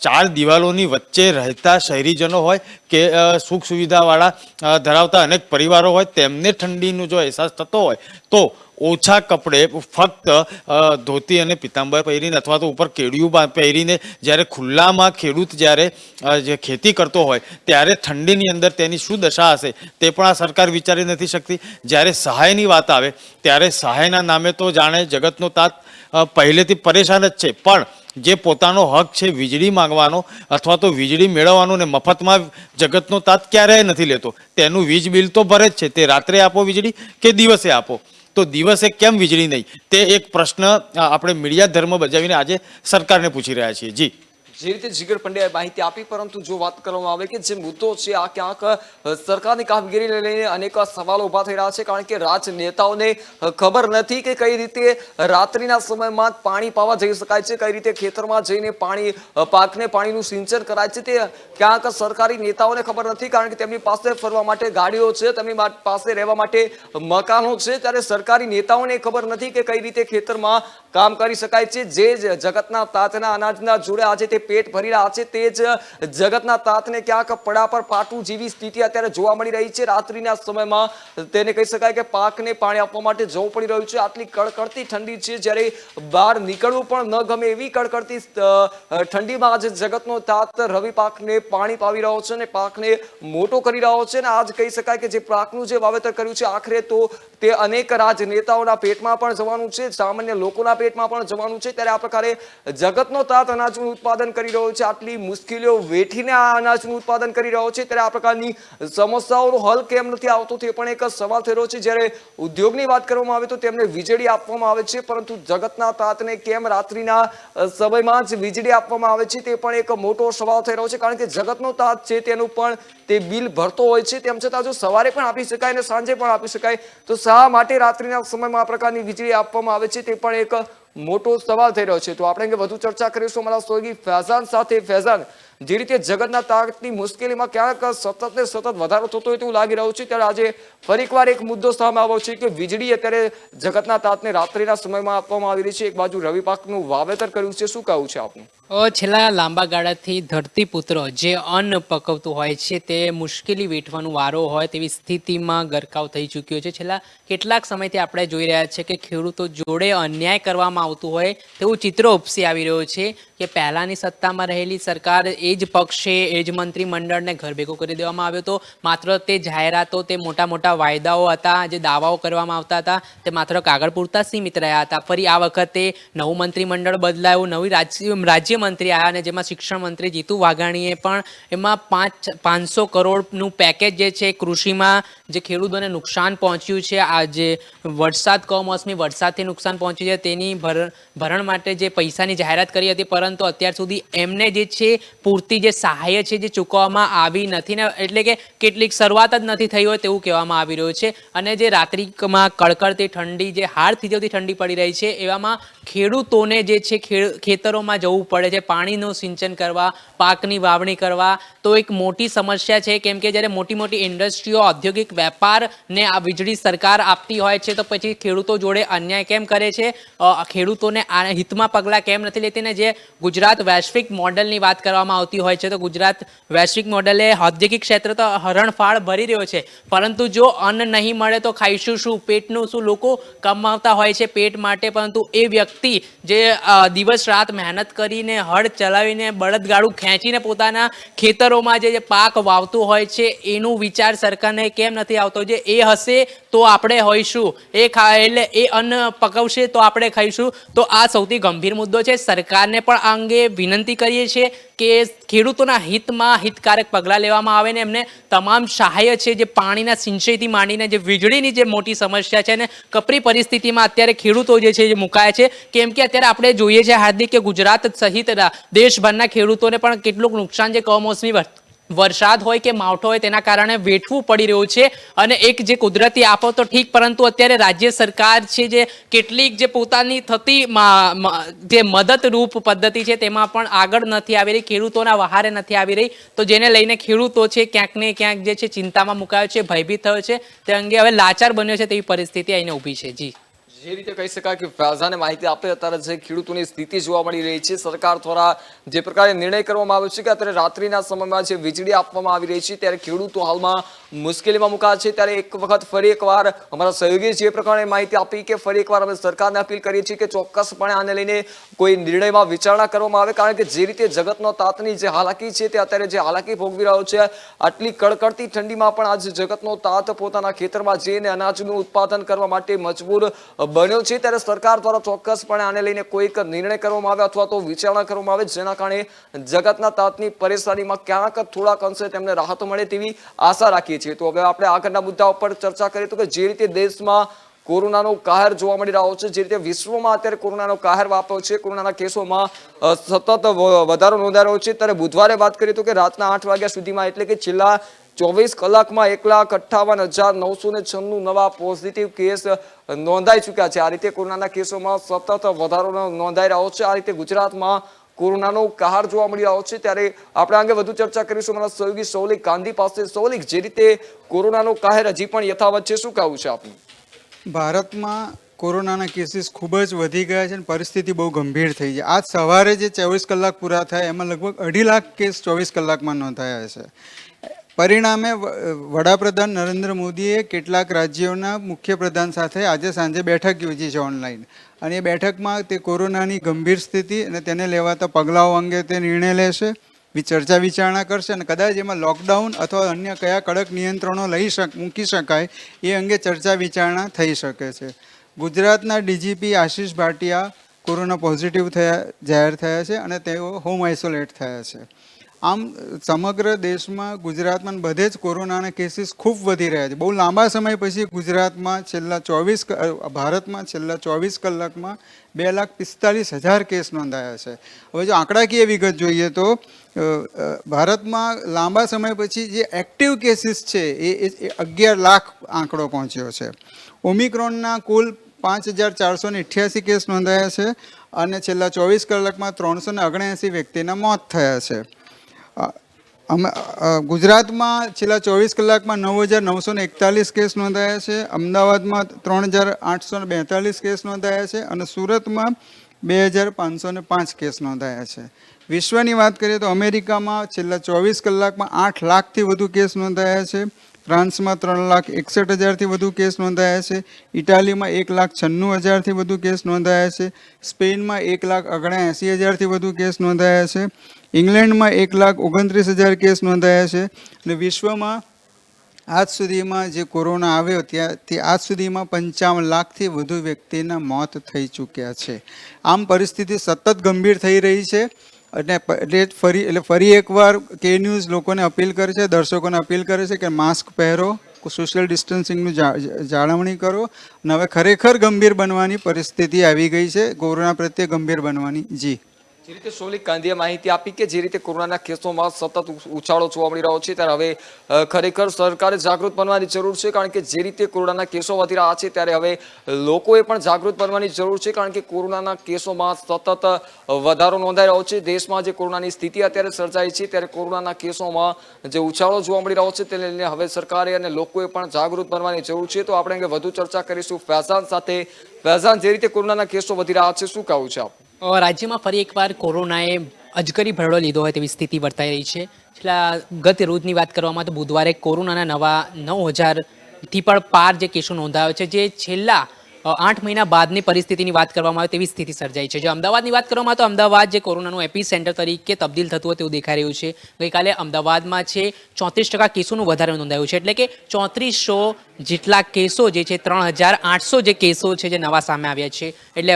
4 દિવાલોની વચ્ચે રહેતા શહેરીજનો હોય કે સુખ સુવિધાવાળા ધરાવતા અનેક પરિવારો હોય, તેમને ઠંડીનો જો અહેસાસ થતો હોય તો ઓછા કપડે ફક્ત ધોતી અને પિતાંબર પહેરીને અથવા તો ઉપર કેડિયું પહેરીને જ્યારે ખુલ્લામાં ખેડૂત જ્યારે જે ખેતી કરતો હોય ત્યારે ઠંડીની અંદર તેની શું દશા હશે તે પણ આ સરકાર વિચારી નથી શકતી. જ્યારે સહાયની વાત આવે ત્યારે સહાયના નામે તો જાણે જગતનો તાત પહેલેથી પરેશાન જ છે, પણ જે પોતાનો હક છે વીજળી માંગવાનો અથવા તો વીજળી મેળવવાનો ને મફતમાં જગતનો તાત ક્યારેય નથી લેતો. તેનું વીજ બિલ તો ભરે જ છે, તે રાત્રે આપો વીજળી કે દિવસે આપો, તો દિવસે કેમ વીજળી નહીં? તે એક પ્રશ્ન આપણે મીડિયા ધર્મ બજાવીને આજે સરકારને પૂછી રહ્યા છીએ. જી, જે રીતે જીગર પંડ્યાએ માહિતી આપી, પરંતુ જો વાત કરવામાં આવે કે જે મુદ્દો છે આ ક્યાંક સરકારની કામગીરીને લઈને અનેક સવાલો ઉભા થઈ રહ્યા છે, કારણ કે રાજનેતાઓને ખબર નથી કે કઈ રીતે રાત્રિના સમયમાં પાણી પાવા જઈ શકાય છે, કઈ રીતે ખેતરમાં જઈને પાકને પાણીનું સિંચન કરાય છે, તે ક્યાંક સરકારી નેતાઓને ખબર નથી, કારણ કે તેમની પાસે ફરવા માટે ગાડીઓ છે, તેમની પાસે રહેવા માટે મકાનો છે. ત્યારે સરકારી નેતાઓને ખબર નથી કે કઈ રીતે ખેતરમાં કામ કરી શકાય છે. જે જગતના તાતના અનાજના જોડે આજે તે પેટ ભરી રહ્યા છે, તે જ જગતના તાતને ક્યાંક પડા પર પાટું જેવી સ્થિતિ અત્યારે જોવા મળી રહી છે. રાત્રિના સમયમાં તેને કહી શકાય કે પાકને પાણી આપવા માટે જવું પડી રહ્યું છે. આટલી કડકડતી ઠંડી છે, જ્યારે બહાર નીકળવું પણ ન ગમે એવી કડકડતી ઠંડીમાં આજે જગતનો તાત રવિ પાકને પાણી પાવી રહ્યો છે અને પાકને મોટો કરી રહ્યો છે. અને આજ કહી શકાય કે જે પાકનું જે વાવેતર કર્યું છે આખરે તો તે અનેક રાજનેતાઓના પેટમાં પણ જવાનું છે, સામાન્ય લોકોના પેટમાં પણ જવાનું છે, ત્યારે આ પ્રકારે જગતનો તાત અનાજનું ઉત્પાદન કરી રહ્યો છે, આટલી મુશ્કેલીઓ વેઠીને આ અનાજનું ઉત્પાદન કરી રહ્યો છે, ત્યારે આ પ્રકારની સમસ્યાઓનો હલ કેમ નથી આવતો તે પણ એક સવાલ થઈ રહ્યો છે. જ્યારે ઉદ્યોગની વાત કરવામાં આવે તો તેમને વીજળી આપવામાં આવે છે, પરંતુ જગતના તાતને કેમ રાત્રિના સમયમાં જ વીજળી આપવામાં આવે છે તે પણ એક મોટો સવાલ થઈ રહ્યો છે, કારણ કે જગતનો તાત છે તેનું પણ તે બિલ ભરતો હોય છે, તેમ છતાં જો સવારે પણ આપી શકાય અને સાંજે પણ આપી શકાય તો શા માટે રાત્રિના સમયમાં આ પ્રકારની વીજળી આપવામાં આવે છે તે પણ એક મોટો સવાલ થઈ રહ્યો છે. તો આપણે વધુ ચર્ચા કરીશું અમારા સહયોગી ફૈઝાન સાથે. ફૈઝાન, જે રીતે જગતના તાતની મુશ્કેલીમાં ક્યાંક સતત ને સતત વધારો થતો હોય તેવું લાગી રહ્યું છે, ત્યારે આજે ફરી એકવાર એક મુદ્દો સામે આવ્યો છે કે વીજળી અત્યારે જગતના તાતને રાત્રિના સમયમાં આપવામાં આવી રહી છે. એક બાજુ રવિ પાકનું વાવેતર કર્યું છે, શું કહેવું છે આપનું? છેલ્લા લાંબા ગાળાથી ધરતીપુત્રો જે અન્ન પકવતું હોય છે તે મુશ્કેલી વેઠવાનો વારો હોય તેવી સ્થિતિમાં ગરકાવ થઈ ચૂક્યો છે. છેલ્લા કેટલાક સમયથી આપણે જોઈ રહ્યા છીએ કે ખેડૂતો જોડે અન્યાય કરવામાં આવતું હોય તેવું ચિત્ર ઉપસી આવી રહ્યો છે કે પહેલાંની સત્તામાં રહેલી સરકાર એ જ પક્ષે એ જ મંત્રીમંડળને ઘર ભેગો કરી દેવામાં આવ્યો હતો. માત્ર તે જાહેરાતો, તે મોટા મોટા વાયદાઓ હતા, જે દાવાઓ કરવામાં આવતા હતા તે માત્ર કાગળ પૂરતા સીમિત રહ્યા હતા. ફરી આ વખતે નવું મંત્રીમંડળ બદલાયું, નવી રાજ્ય મંત્રી આવ્યા અને જેમાં શિક્ષણ મંત્રી જીતુ વાઘાણીએ પણ એમાં 500 કરોડનું પેકેજ જે છે કૃષિમાં જે ખેડૂતોને નુકસાન પહોંચ્યું છે, આ જે વરસાદ કમોસમી વરસાદથી નુકસાન પહોંચ્યું છે તેની ભરણ માટે જે પૈસાની જાહેરાત કરી હતી, પરંતુ અત્યાર સુધી એમને જે છે પૂરતી જે સહાય છે જે ચૂકવવામાં આવી નથી ને, એટલે કે કેટલીક શરૂઆત જ નથી થઈ હોય તેવું કહેવામાં આવી રહ્યું છે. અને જે રાત્રિમાં કડકડતી ઠંડી, જે હાડ થીજવતી ઠંડી પડી રહી છે, એવામાં ખેડૂતોને જે છે ખેતરોમાં જવું પડે છે પાણીનું સિંચન કરવા, પાકની વાવણી કરવા, તો એક મોટી સમસ્યા છે. કેમ કે જ્યારે મોટી મોટી ઇન્ડસ્ટ્રીઓ, ઔદ્યોગિક વેપારને આ વીજળી સરકાર આપતી હોય છે તો પછી ખેડૂતો જોડે અન્યાય કેમ કરે છે, ખેડૂતોને આ હિતમાં પગલાં કેમ નથી લેતી? ને જે ગુજરાત વૈશ્વિક મોડલની વાત કરવામાં આવતી હોય છે તો ગુજરાત વૈશ્વિક મોડલે ઔદ્યોગિક ક્ષેત્ર તો હરણફાળ ભરી રહ્યો છે, પરંતુ જો અન્ન નહીં મળે તો ખાઈશું શું, પેટનું શું? લોકો કમાવતા હોય છે પેટ માટે, પરંતુ એ વ્યક્તિ જે દિવસ રાત મહેનત કરીને હળ ચલાવીને બળદગાડું ખેંચીને પોતાના ખેતરોમાં જે પાક વાવતું હોય છે એનું વિચાર સરકારને કેમ નથી આવતો? જે એ હશે તો આપણે હોઈશું, એટલે એ અન્ન પકવશે તો આપણે ખાઈશું. તો આ સૌથી ગંભીર મુદ્દો છે. સરકારને પણ આ અંગે વિનંતી કરીએ છીએ કે ખેડૂતોના હિતમાં હિતકારક પગલાં લેવામાં આવે ને એમને તમામ સહાય છે, જે પાણીના સિંચાઈથી માંડીને જે વીજળીની જે મોટી સમસ્યા છે ને કપરી પરિસ્થિતિમાં અત્યારે ખેડૂતો જે છે જે મુકાયા છે. કેમ કે અત્યારે આપણે જોઈએ છે હાર્દિક કે ગુજરાત સહિત દેશભરના ખેડૂતોને પણ કેટલુંક નુકસાન જે કમોસમી વરસાદ હોય કે માવઠો હોય તેના કારણે વેઠવું પડી રહ્યું છે. અને એક જે કુદરતી આફત તો ઠીક, પરંતુ અત્યારે રાજ્ય સરકાર છે જે કેટલીક જે પોતાની થતી જે મદદરૂપ પદ્ધતિ છે તેમાં પણ આગળ નથી આવી રહી, ખેડૂતોના વહારે નથી આવી રહી. તો જેને લઈને ખેડૂતો છે ક્યાંક ને ક્યાંક જે છે ચિંતામાં મુકાયો છે, ભયભીત થયો છે, તે અંગે હવે લાચાર બન્યો છે તેવી પરિસ્થિતિ અહીં ઊભી છે. જી, જે રીતે કહી શકાય કે ફૈઝાને માહિતી આપે, અત્યારે જે ખેડૂતોની સ્થિતિ જોવા મળી રહી છે, સરકાર દ્વારા જે પ્રકારે નિર્ણય કરવામાં આવ્યો છે કે અત્યારે રાત્રિના સમયમાં જે વીજળી આપવામાં આવી રહી છે ત્યારે ખેડૂતો હાલમાં મુશ્કેલીમાં મુકાયા છે. ત્યારે એક વખત ફરી એકવાર અમારા સહયોગી જે પ્રકારે માહિતી આપી કે ફરી એકવાર અમે સરકારને અપીલ કરીએ છીએ કે ચોક્કસપણે આને લઈને કોઈ નિર્ણયમાં વિચારણા કરવામાં આવે, કારણ કે જે રીતે જગતનો તાતની જે હાલાકી છે તે અત્યારે જે હાલાકી ભોગવી રહ્યો છે, આટલી કડકડતી ઠંડીમાં પણ આજે જગતનો તાત પોતાના ખેતરમાં જઈને અનાજનું ઉત્પાદન કરવા માટે મજબૂર બન્યો છે. ત્યારે સરકાર દ્વારા ચોક્કસપણે આને લઈને કોઈક નિર્ણય કરવામાં આવે અથવા તો વિચારણા કરવામાં આવે, જેના કારણે જગતના તાતની પરેશાનીમાં ક્યાંક થોડાક અંશે તેમને રાહત મળે તેવી આશા રાખીએ છીએ. તો હવે આપણે આગળના મુદ્દા ઉપર ચર્ચા કરીએ તો કે જે રીતે દેશમાં કોરોનાનો કહેર જોવા મળી રહ્યો છે, જે રીતે વિશ્વમાં અત્યારે કોરોનાનો કહેર વાપ્યો છે, કોરોનાના કેસોમાં સતત વધારો નોંધાઈ રહ્યો છે, ત્યારે બુધવારે વાત કરીએ તો કે રાતના 8 વાગ્યા સુધીમાં, એટલે કે છેલ્લા 24 કલાકમાં 1,58,996 નવા પોઝિટિવ કેસ નોંધાઈ ચૂક્યા છે. આ રીતે કોરોનાના કેસોમાં સતત વધારો નોંધાઈ રહ્યો છે. આ રીતે ગુજરાતમાં કોરોનાનો કહાર જોવા મળી રહ્યો છે. ત્યારે આપણે અંગે વધુ ચર્ચા કરીશું અમારા સહયોગી સૌલિક ગાંધી પાસે. સૌલિક, જે રીતે કોરોનાનો કહેર હજી પણ યથાવત છે, શું કહેવું છે આપનું? ભારતમાં કોરોનાના કેસીસ ખૂબ જ વધી ગયા છે અને પરિસ્થિતિ બહુ ગંભીર થઈ છે. આજ સવારે જે 24 કલાક પૂરા થયા એમાં લગભગ 2.5 લાખ કેસ 24 કલાકમાં નોંધાયા છે. પરિણામે વડાપ્રધાન નરેન્દ્ર મોદીએ કેટલાક રાજ્યોના મુખ્યપ્રધાન સાથે આજે સાંજે બેઠક યોજી છે ઓનલાઈન, અને એ બેઠકમાં તે કોરોનાની ગંભીર સ્થિતિ અને તેને લેવાતા પગલાઓ અંગે તે નિર્ણય લેશે, ચર્ચા વિચારણા કરશે અને કદાચ એમાં લોકડાઉન અથવા અન્ય કયા કડક નિયંત્રણો મૂકી શકાય એ અંગે ચર્ચા વિચારણા થઈ શકે છે. ગુજરાતના DGP Ashish Bhatia corona positive જાહેર થયા છે અને તેઓ હોમ આઇસોલેટ થયા છે. આમ સમગ્ર દેશમાં, ગુજરાતમાં બધે જ કોરોનાના કેસીસ ખૂબ વધી રહ્યા છે. બહુ લાંબા સમય પછી ગુજરાતમાં ભારતમાં છેલ્લા 24 કલાકમાં 2,45,000 કેસ નોંધાયા છે. હવે જો આંકડાકીય વિગત જોઈએ તો ભારતમાં લાંબા સમય પછી જે એક્ટિવ કેસીસ છે એ 11 લાખ આંકડો પહોંચ્યો છે. ઓમિક્રોનના કુલ 5,488 કેસ નોંધાયા છે અને છેલ્લા 24 કલાકમાં 379 વ્યક્તિના મોત થયા છે. ગુજરાતમાં છેલ્લા 24 કલાકમાં 9,941 કેસ નોંધાયા છે. અમદાવાદમાં 3,842 કેસ નોંધાયા છે અને સુરતમાં 2,505 કેસ નોંધાયા છે. વિશ્વની વાત કરીએ તો અમેરિકામાં છેલ્લા 24 કલાકમાં 8 લાખથી વધુ કેસ નોંધાયા છે. ફ્રાન્સમાં 3,61,000થી વધુ કેસ નોંધાયા છે. ઇટાલીમાં 1,96,000થી વધુ કેસ નોંધાયા છે. સ્પેનમાં 1,79,000થી વધુ કેસ નોંધાયા છે. ઇંગ્લેન્ડમાં 1,29,000 કેસ નોંધાયા છે અને વિશ્વમાં આજ સુધીમાં જે કોરોના આવ્યો ત્યાંથી આજ સુધીમાં 55 લાખથી વધુ વ્યક્તિના મોત થઈ ચૂક્યા છે. આમ પરિસ્થિતિ સતત ગંભીર થઈ રહી છે અને ફરી એકવાર કે ન્યૂઝ લોકોને અપીલ કરે છે, દર્શકોને અપીલ કરે છે કે માસ્ક પહેરો, સોશિયલ ડિસ્ટન્સિંગનું જાળવણી કરો. અને હવે ખરેખર ગંભીર બનવાની પરિસ્થિતિ આવી ગઈ છે, કોરોના પ્રત્યે ગંભીર બનવાની. જી, જે રીતે સોલિક ગાંધીએ માહિતી આપી કે જે રીતે કોરોનાના કેસોમાં સતત ઉછાળો જોવા મળી રહ્યો છે, ત્યારે હવે ખરેખર સરકારે જાગૃત બનવાની જરૂર છે. કારણ કે જે રીતે કોરોનાના કેસો વધી રહ્યા છે ત્યારે હવે લોકોએ પણ જાગૃત બનવાની જરૂર છે. કારણ કે કોરોનાના કેસોમાં સતત વધારો નોંધાઈ રહ્યો છે. દેશમાં જે કોરોનાની સ્થિતિ અત્યારે સર્જાઈ છે ત્યારે કોરોનાના કેસોમાં જે ઉછાળો જોવા મળી રહ્યો છે તેને લઈને હવે સરકારે અને લોકોએ પણ જાગૃત બનવાની જરૂર છે. તો આપણે અંગે વધુ ચર્ચા કરીશું ફૈઝાન સાથે. ફૈઝાન, જે રીતે કોરોનાના કેસો વધી રહ્યા છે, શું કહેવું છે આપ? રાજ્યમાં ફરી એકવાર કોરોનાએ અજગરી ભરડો લીધો હોય તેવી સ્થિતિ વર્તાઈ રહી છે. છેલ્લા ગત રોજની વાત કરવામાં તો બુધવારે કોરોનાના નવા 9,000થી પણ પાર જે કેસો નોંધાયો છે, જે છેલ્લા 8 મહિના બાદની પરિસ્થિતિની વાત કરવામાં આવે તેવી સ્થિતિ સર્જાઈ છે. જો અમદાવાદની વાત કરવામાં આવે તો અમદાવાદ જે કોરોનાનું એપી સેન્ટર તરીકે તબદીલ થતું હોય તેવું દેખાઈ રહ્યું છે. ગઈકાલે અમદાવાદમાં છે 34% કેસોનું વધારે નોંધાયું છે, એટલે કે 3400 જેટલા કેસો જે છે, 3,800 જે કેસો છે જે નવા સામે આવ્યા છે, એટલે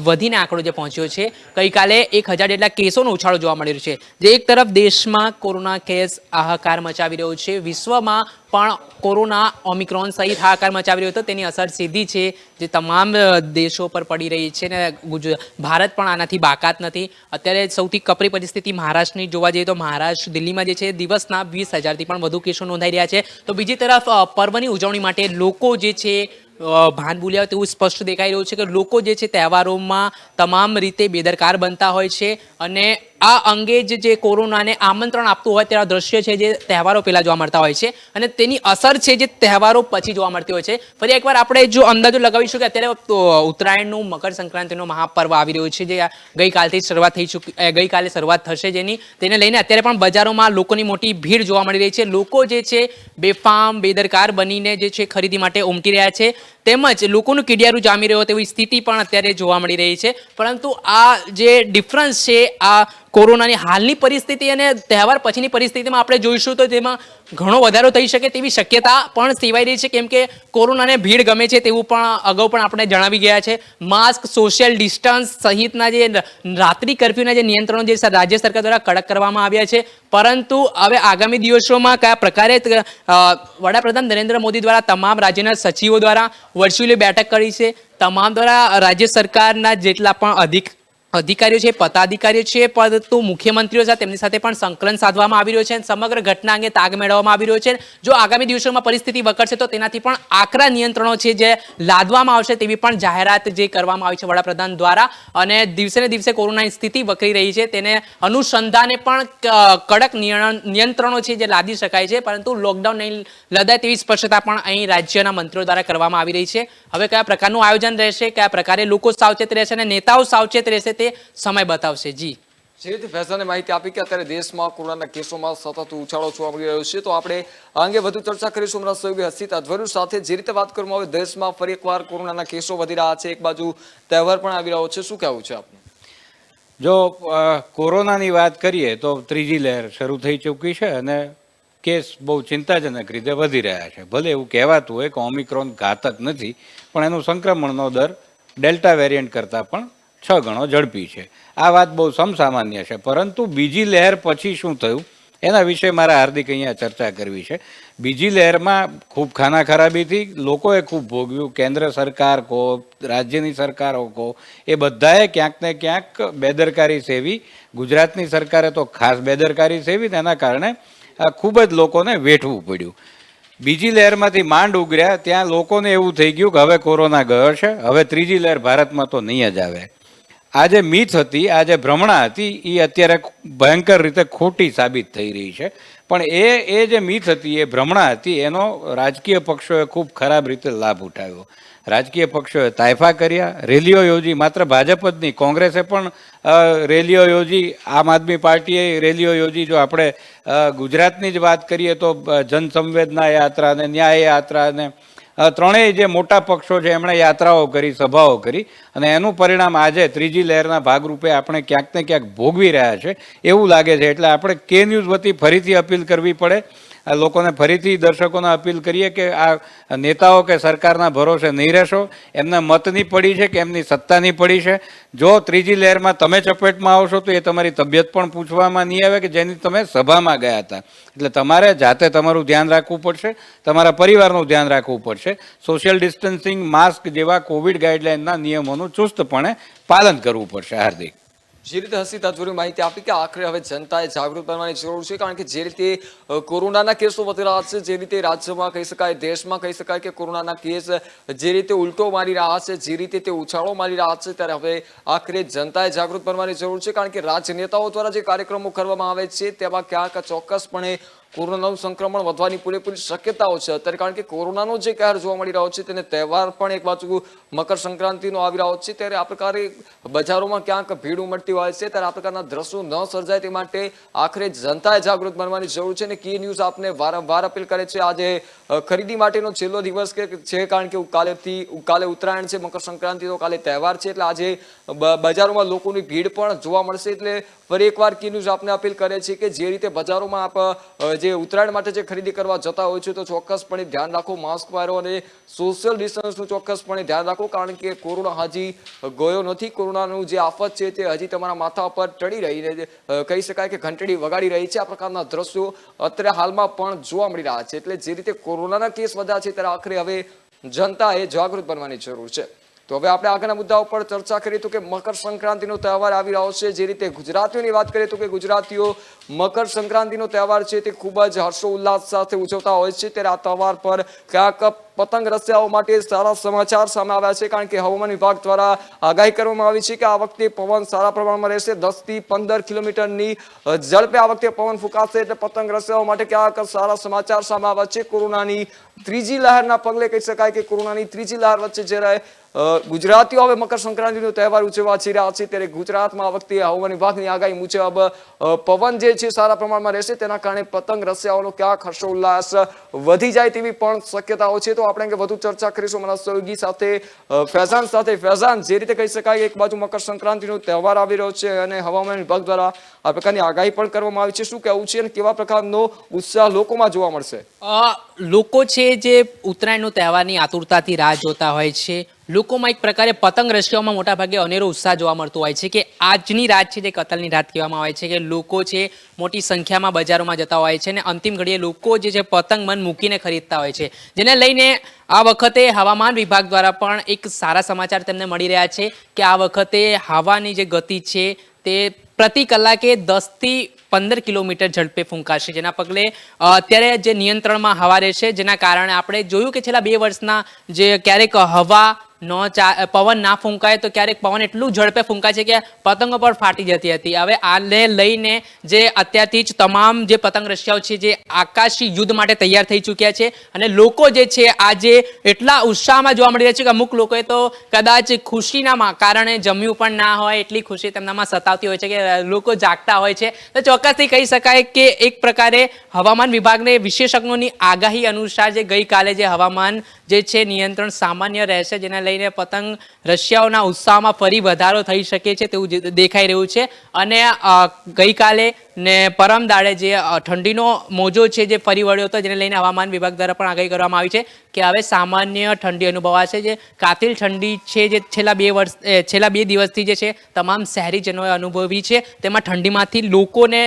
વધીને આંકડો જે પહોંચ્યો છે. ગઈકાલે 1,000 જેટલા કેસોનો ઉછાળો જોવા મળી રહ્યો છે. જે એક તરફ દેશમાં કોરોના કેસ હાહાકાર મચાવી રહ્યો છે, વિશ્વમાં પણ કોરોના ઓમિક્રોન સહિત હાહાકાર મચાવી રહ્યો હતો. તેની અસર સીધી છે જે તમામ દેશો પર પડી રહી છે ને ભારત પણ આનાથી બાકાત નથી. અત્યારે સૌથી કપરી પરિસ્થિતિ મહારાષ્ટ્રની જોવા જઈએ તો મહારાષ્ટ્ર, દિલ્હીમાં જે છે દિવસના 20,000થી પણ વધુ કેસો નોંધાઈ રહ્યા છે. તો બીજી તરફ પર્વની ઉજવણી માટે લોકો જે છે ભાન ભૂલ્યા તેવું સ્પષ્ટ દેખાઈ રહ્યું છે કે લોકો જે છે તહેવારોમાં તમામ રીતે બેદરકાર બનતા હોય છે અને આ અંગે જે કોરોનાને આમંત્રણ આપતું હોય તેવા દ્રશ્ય છે જે તહેવારો પહેલા જોવા મળતા હોય છે અને તેની અસર છે જે તહેવારો પછી જોવા મળતી હોય છે. ફરી એકવાર આપણે જો અંદાજો લગાવીશું કે અત્યારે ઉત્તરાયણનું, મકર સંક્રાંતિનો મહાપર્વ આવી રહ્યો છે જે ગઈકાલથી શરૂઆત ગઈકાલે શરૂઆત થશે, તેને લઈને અત્યારે પણ બજારોમાં લોકોની મોટી ભીડ જોવા મળી રહી છે. લોકો જે છે બેફામ, બેદરકાર બનીને જે છે ખરીદી માટે ઉમટી રહ્યા છે, તેમજ લોકોનું કીડિયારું જામી રહ્યો તેવી સ્થિતિ પણ અત્યારે જોવા મળી રહી છે. પરંતુ આ જે ડિફરન્સ છે આ કોરોનાની હાલની પરિસ્થિતિ અને તહેવાર પછીની પરિસ્થિતિમાં આપણે જોઈશું તો તેમાં ઘણો વધારો થઈ શકે તેવી શક્યતા પણ સેવાઈ રહી છે, કેમ કે કોરોનાને ભીડ ગમે છે તેવું પણ અગાઉ પણ આપણે જણાવી ગયા છે. માસ્ક, સોશિયલ ડિસ્ટન્સ સહિતના જે રાત્રિ કર્ફ્યુના જે નિયંત્રણો જે રાજ્ય સરકાર દ્વારા કડક કરવામાં આવ્યા છે, પરંતુ હવે આગામી દિવસોમાં કયા પ્રકારે વડાપ્રધાન નરેન્દ્ર મોદી દ્વારા તમામ રાજ્યના સચિવો દ્વારા વર્ચ્યુઅલી બેઠક કરી છે. તમામ દ્વારા રાજ્ય સરકારના જેટલા પણ અધિકારીઓ છે, પદાધિકારીઓ છે, પરંતુ મુખ્યમંત્રીઓ છે તેમની સાથે પણ સંકલન સાધવામાં આવી રહ્યો છે. સમગ્ર ઘટના અંગે તાગ મેળવવામાં આવી રહ્યો છે. જો આગામી દિવસોમાં પરિસ્થિતિ વકરશે તો તેનાથી પણ આકરા નિયંત્રણો છે જે લાદવામાં આવશે તેવી પણ જાહેરાત જે કરવામાં આવી છે વડાપ્રધાન દ્વારા. અને દિવસે ને દિવસે કોરોનાની સ્થિતિ વકરી રહી છે તેને અનુસંધાને પણ કડક નિયંત્રણો છે જે લાદી શકાય છે, પરંતુ લોકડાઉન નહીં લદાય તેવી સ્પષ્ટતા પણ અહીં રાજ્યના મંત્રીઓ દ્વારા કરવામાં આવી રહી છે. હવે કયા પ્રકારનું આયોજન રહેશે, કયા પ્રકારે લોકો સાવચેત રહેશે અને નેતાઓ સાવચેત રહેશે તે સમય બતાવશે. જી, જે રીતે ફૈઝાને માહિતી આપી કે અત્યારે દેશમાં કોરોનાના કેસોમાં સતત ઉછાળો જોવા મળી રહ્યો છે, તો આપણે આ અંગે વધુ ચર્ચા કરીશું હમણાં સૌથી હસીત અધવરુ સાથે. જે રીતે વાત કરવામાં આવે દેશમાં ફરી એકવાર કોરોનાના કેસો વધી રહ્યા છે, એક બાજુ તહેવાર પણ આવી રહ્યો છે, શું કહેવું છે આપનું? જો કોરોનાની વાત કરીએ તો ત્રીજી લહેર શરૂ થઈ ચૂકી છે અને કેસ બહુ ચિંતાજનક રીતે વધી રહ્યા છે. ભલે એવું કહેવાતું હોય કે ઓમિક્રોન ઘાતક નથી, પણ એનું સંક્રમણનો દર ડેલ્ટા વેરિયન્ટ કરતાં પણ 6 ગણો ઝડપી છે. આ વાત બહુ સમસામાન્ય છે, પરંતુ બીજી લહેર પછી શું થયું એના વિશે મારે હાર્દિક અહીંયા ચર્ચા કરવી છે. બીજી લહેરમાં ખૂબ ખાના ખરાબીથી લોકોએ ખૂબ ભોગવ્યું. કેન્દ્ર સરકાર કહો, રાજ્યની સરકારો કહો, એ બધાએ ક્યાંક ને ક્યાંક બેદરકારી સેવી. ગુજરાતની સરકારે તો ખાસ બેદરકારી સેવી, તેના કારણે ખૂબ જ લોકોને વેઠવું પડ્યું. બીજી લહેરમાંથી માંડ ઉગર્યા ત્યાં લોકોને એવું થઈ ગયું કે હવે કોરોના ગયો છે, હવે ત્રીજી લહેર ભારતમાં તો નહીં જ આવે. આ જે મિથ હતી, આ જે ભ્રમણા હતી, એ અત્યારે ભયંકર રીતે ખોટી સાબિત થઈ રહી છે. પણ એ જે મિથ હતી, એ ભ્રમણા હતી, એનો રાજકીય પક્ષોએ ખૂબ ખરાબ રીતે લાભ ઉઠાવ્યો. રાજકીય પક્ષોએ તાયફા કર્યા, રેલીઓ યોજી. માત્ર ભાજપ જ નહીં, કોંગ્રેસે પણ રેલીઓ યોજી, આમ આદમી પાર્ટીએ રેલીઓ યોજી. જો આપણે ગુજરાતની જ વાત કરીએ તો જનસંવેદના યાત્રા ને ન્યાય યાત્રા ને ત્રણેય જે મોટા પક્ષો છે એમણે યાત્રાઓ કરી, સભાઓ કરી, અને એનું પરિણામ આજે ત્રીજી લહેરના ભાગરૂપે આપણે ક્યાંક ને ક્યાંક ભોગવી રહ્યા છે એવું લાગે છે. એટલે આપણે કે ન્યૂઝ વતી ફરીથી અપીલ કરવી પડે. લોકોને ફરીથી દર્શકોને અપીલ કરીએ કે આ નેતાઓ કે સરકારના ભરોસે નહીં રહેશો. એમના મતની પડી છે કે એમની સત્તાની પડી છે. જો ત્રીજી લહેરમાં તમે ચપેટમાં આવશો તો એ તમારી તબિયત પણ પૂછવામાં નહીં આવે કે જેની તમે સભામાં ગયા હતા. એટલે તમારે જાતે તમારું ધ્યાન રાખવું પડશે, તમારા પરિવારનું ધ્યાન રાખવું પડશે. સોશિયલ ડિસ્ટન્સિંગ, માસ્ક જેવા કોવિડ ગાઈડલાઇનના નિયમોનું ચુસ્તપણે પાલન કરવું પડશે. હાર્દિક, જે રીતે હસીતા જોરી માહિતી આપી કે આખરે હવે જનતાએ જાગૃત બનવાની જરૂર છે, કારણ કે જે રીતે કોરોનાના કેસો વધી રહ્યા છે, જે રીતે રાજ્યમાં કહી શકાય, દેશમાં કહી શકાય કે કોરોનાના કેસ જે રીતે ઉલટો મારી રહ્યા છે, જે રીતે તે ઉછાળો મારી રહ્યા છે, ત્યારે હવે આખરે જનતાએ જાગૃત બનવાની જરૂર છે. કારણ કે રાજનેતાઓ દ્વારા જે કાર્યક્રમો કરવામાં આવે છે તેમાં ક્યાંક ચોક્કસપણે કોરોનાનું સંક્રમણ વધવાની પૂરેપૂરી શક્યતાઓ છે અત્યારે. કારણ કે કોરોનાનો જે કહેર જોવા મળી રહ્યો છે તેને તહેવાર પણ એક બાજુ મકર સંક્રાંતિનો આવી રહ્યો છે, ત્યારે આ પ્રકારે બજારોમાં ક્યાંક ભીડ ઉમટતી હોય છે, ત્યારે આ પ્રકારના દ્રશ્યો ન સર્જાય તે માટે આખરે જનતાએ જાગૃત બનવાની જરૂર છે. અને કી ન્યૂઝ આપને વારંવાર અપીલ કરે છે આજે ખરીદી માટેનો છેલ્લો દિવસ છે, કારણ કે કાલે ઉત્તરાયણ છે, મકર સંક્રાંતિ તો કાલે તહેવાર છે, એટલે આજે બજારોમાં લોકોની ભીડ પણ જોવા મળશે. એટલે ફરી એકવાર કી ન્યૂઝ આપને અપીલ કરે છે કે જે રીતે બજારોમાં આપ જે ઉત્તરાયણ માટે જે ખરીદી કરવા જતા હોય છે તો ચોક્કસપણે ધ્યાન રાખો, માસ્ક પહેરો અને સોશિયલ ડિસ્ટન્સનું ચોક્કસપણે ધ્યાન રાખો. કારણ કે કોરોના હજી ગયો નથી. કોરોનાનું જે આફત છે તે હજી તમારા માથા પર ચડી રહી, કહી શકાય કે ઘંટડી વગાડી રહી છે. આ પ્રકારના દ્રશ્યો અત્યારે હાલમાં પણ જોવા મળી રહ્યા છે. એટલે જે રીતે કોરોનાના કેસ વધ્યા છે ત્યારે આખરે હવે જનતાએ જાગૃત બનવાની જરૂર છે. તો હવે આપણે આગળના મુદ્દા ઉપર ચર્ચા કરીએ તો કે મકર સંક્રાંતિનો તહેવાર આવી રહ્યો છે. જે રીતે ગુજરાતીઓની વાત કરીએ તો કે ગુજરાતીઓ મકર સંક્રાંતિનો તહેવાર છે તે ખૂબ જ હર્ષોલ્લાસ સાથે ઉજવતા હોય છે, ત્યારે આ તહેવાર પર ક્યાંક પતંગ રસિયાઓ માટે સારા સમાચાર સામે આવ્યા છે. કારણ કે હવામાન વિભાગ દ્વારા આગાહી કરવામાં આવી છે કે આ વખતે પવન સારા પ્રમાણમાં રહેશે. 10 થી 15 કિલોમીટરની ઝડપે આ વખતે પવન ફૂંકાશે, એટલે પતંગ રસિયાઓ માટે ક્યાંક સારા સમાચાર સામે આવ્યા છે. કોરોનાની ત્રીજી લહેરના પગલે કહી શકાય કે કોરોનાની ત્રીજી લહેર વચ્ચે જ્યારે ગુજરાતીઓ હવે મકર સંક્રાંતિનો તહેવાર ઉજવવા જઈ રહ્યા છે, ત્યારે ગુજરાતમાં આ વખતે હવામાન વિભાગની આગાહી મુજબ પવન જે છે સારા પ્રમાણમાં રહેશે, તેના કારણે પતંગ રસિયાઓનો ક્યાંક હર્ષોલ્લાસ વધી જાય તેવી પણ શક્યતાઓ છે. તો આપણે વધુ ચર્ચા કરીશું મારા સહયોગી સાથે, ફૈઝાન સાથે. ફૈઝાન, જે રીતે કહી શકાય એક બાજુ મકર સંક્રાંતિનો તહેવાર આવી રહ્યો છે અને હવામાન વિભાગ દ્વારા આ પ્રકારની આગાહી પણ કરવામાં આવી છે, શું કહેવું છે અને કેવા પ્રકારનો ઉત્સાહ લોકોમાં જોવા મળશે? લોકો છે જે ઉત્તરાયણનો તહેવારની આતુરતાથી રાહ જોતા હોય છે. લોકોમાં એક પ્રકારે પતંગ રસિયાઓમાં મોટાભાગે અનેરો ઉત્સાહ જોવા મળતો હોય છે કે આજની રાત છે જે કતલની રાત કહેવામાં આવે છે, કે લોકો છે મોટી સંખ્યામાં બજારોમાં જતા હોય છે અને અંતિમ ઘડીએ લોકો જે છે પતંગ મન મૂકીને ખરીદતા હોય છે, જેને લઈને આ વખતે હવામાન વિભાગ દ્વારા પણ એક સારા સમાચાર તેમને મળી રહ્યા છે કે આ વખતે હવાની જે ગતિ છે તે પ્રતિ કલાકે 10 થી 15 કિલોમીટર ઝડપે ફૂંકાશે, જેના પગલે અત્યારે જે નિયંત્રણમાં હવા રહેશે, જેના કારણે આપણે જોયું કે છેલ્લા 2 વર્ષના જે ક્યારેક હવા પવન ના ફૂંકાય તો ક્યારેક પવન એટલું ઝડપે ફૂંકાય છે કે પતંગો પર ફાટી જતી હતી. હવે આને લઈને જે અત્યારથી જ તમામ જે પતંગ રસિયાઓ છે જે આકાશી યુદ્ધ માટે તૈયાર થઈ ચૂક્યા છે અને લોકો જે છે આજે એટલા ઉત્સાહમાં જોવા મળી રહ્યા છે કે અમુક લોકોએ તો કદાચ ખુશીના કારણે જમ્યું પણ ના હોય, એટલી ખુશી તેમનામાં સતાવતી હોય છે કે લોકો જાગતા હોય છે. તો ચોક્કસથી કહી શકાય કે એક પ્રકારે હવામાન વિભાગને વિશેષજ્ઞોની આગાહી અનુસાર જે ગઈકાલે જે હવામાન જે છે નિયંત્રણ સામાન્ય રહેશે, જેને લઈને પતંગ રશિયાઓના ઉત્સાહમાં ફરી વધારો થઈ શકે છે તેવું દેખાઈ રહ્યું છે. અને ગઈકાલે ને પરમ દાડે જે ઠંડીનો મોજો છે જે ફરી વળ્યો હતો, જેને લઈને હવામાન વિભાગ દ્વારા પણ આગાહી કરવામાં આવી છે કે હવે સામાન્ય ઠંડી અનુભવાશે. જે કાતિલ ઠંડી છે જે છેલ્લા બે દિવસથી જે છે તમામ શહેરીજનોએ અનુભવી છે, તેમાં ઠંડીમાંથી લોકોને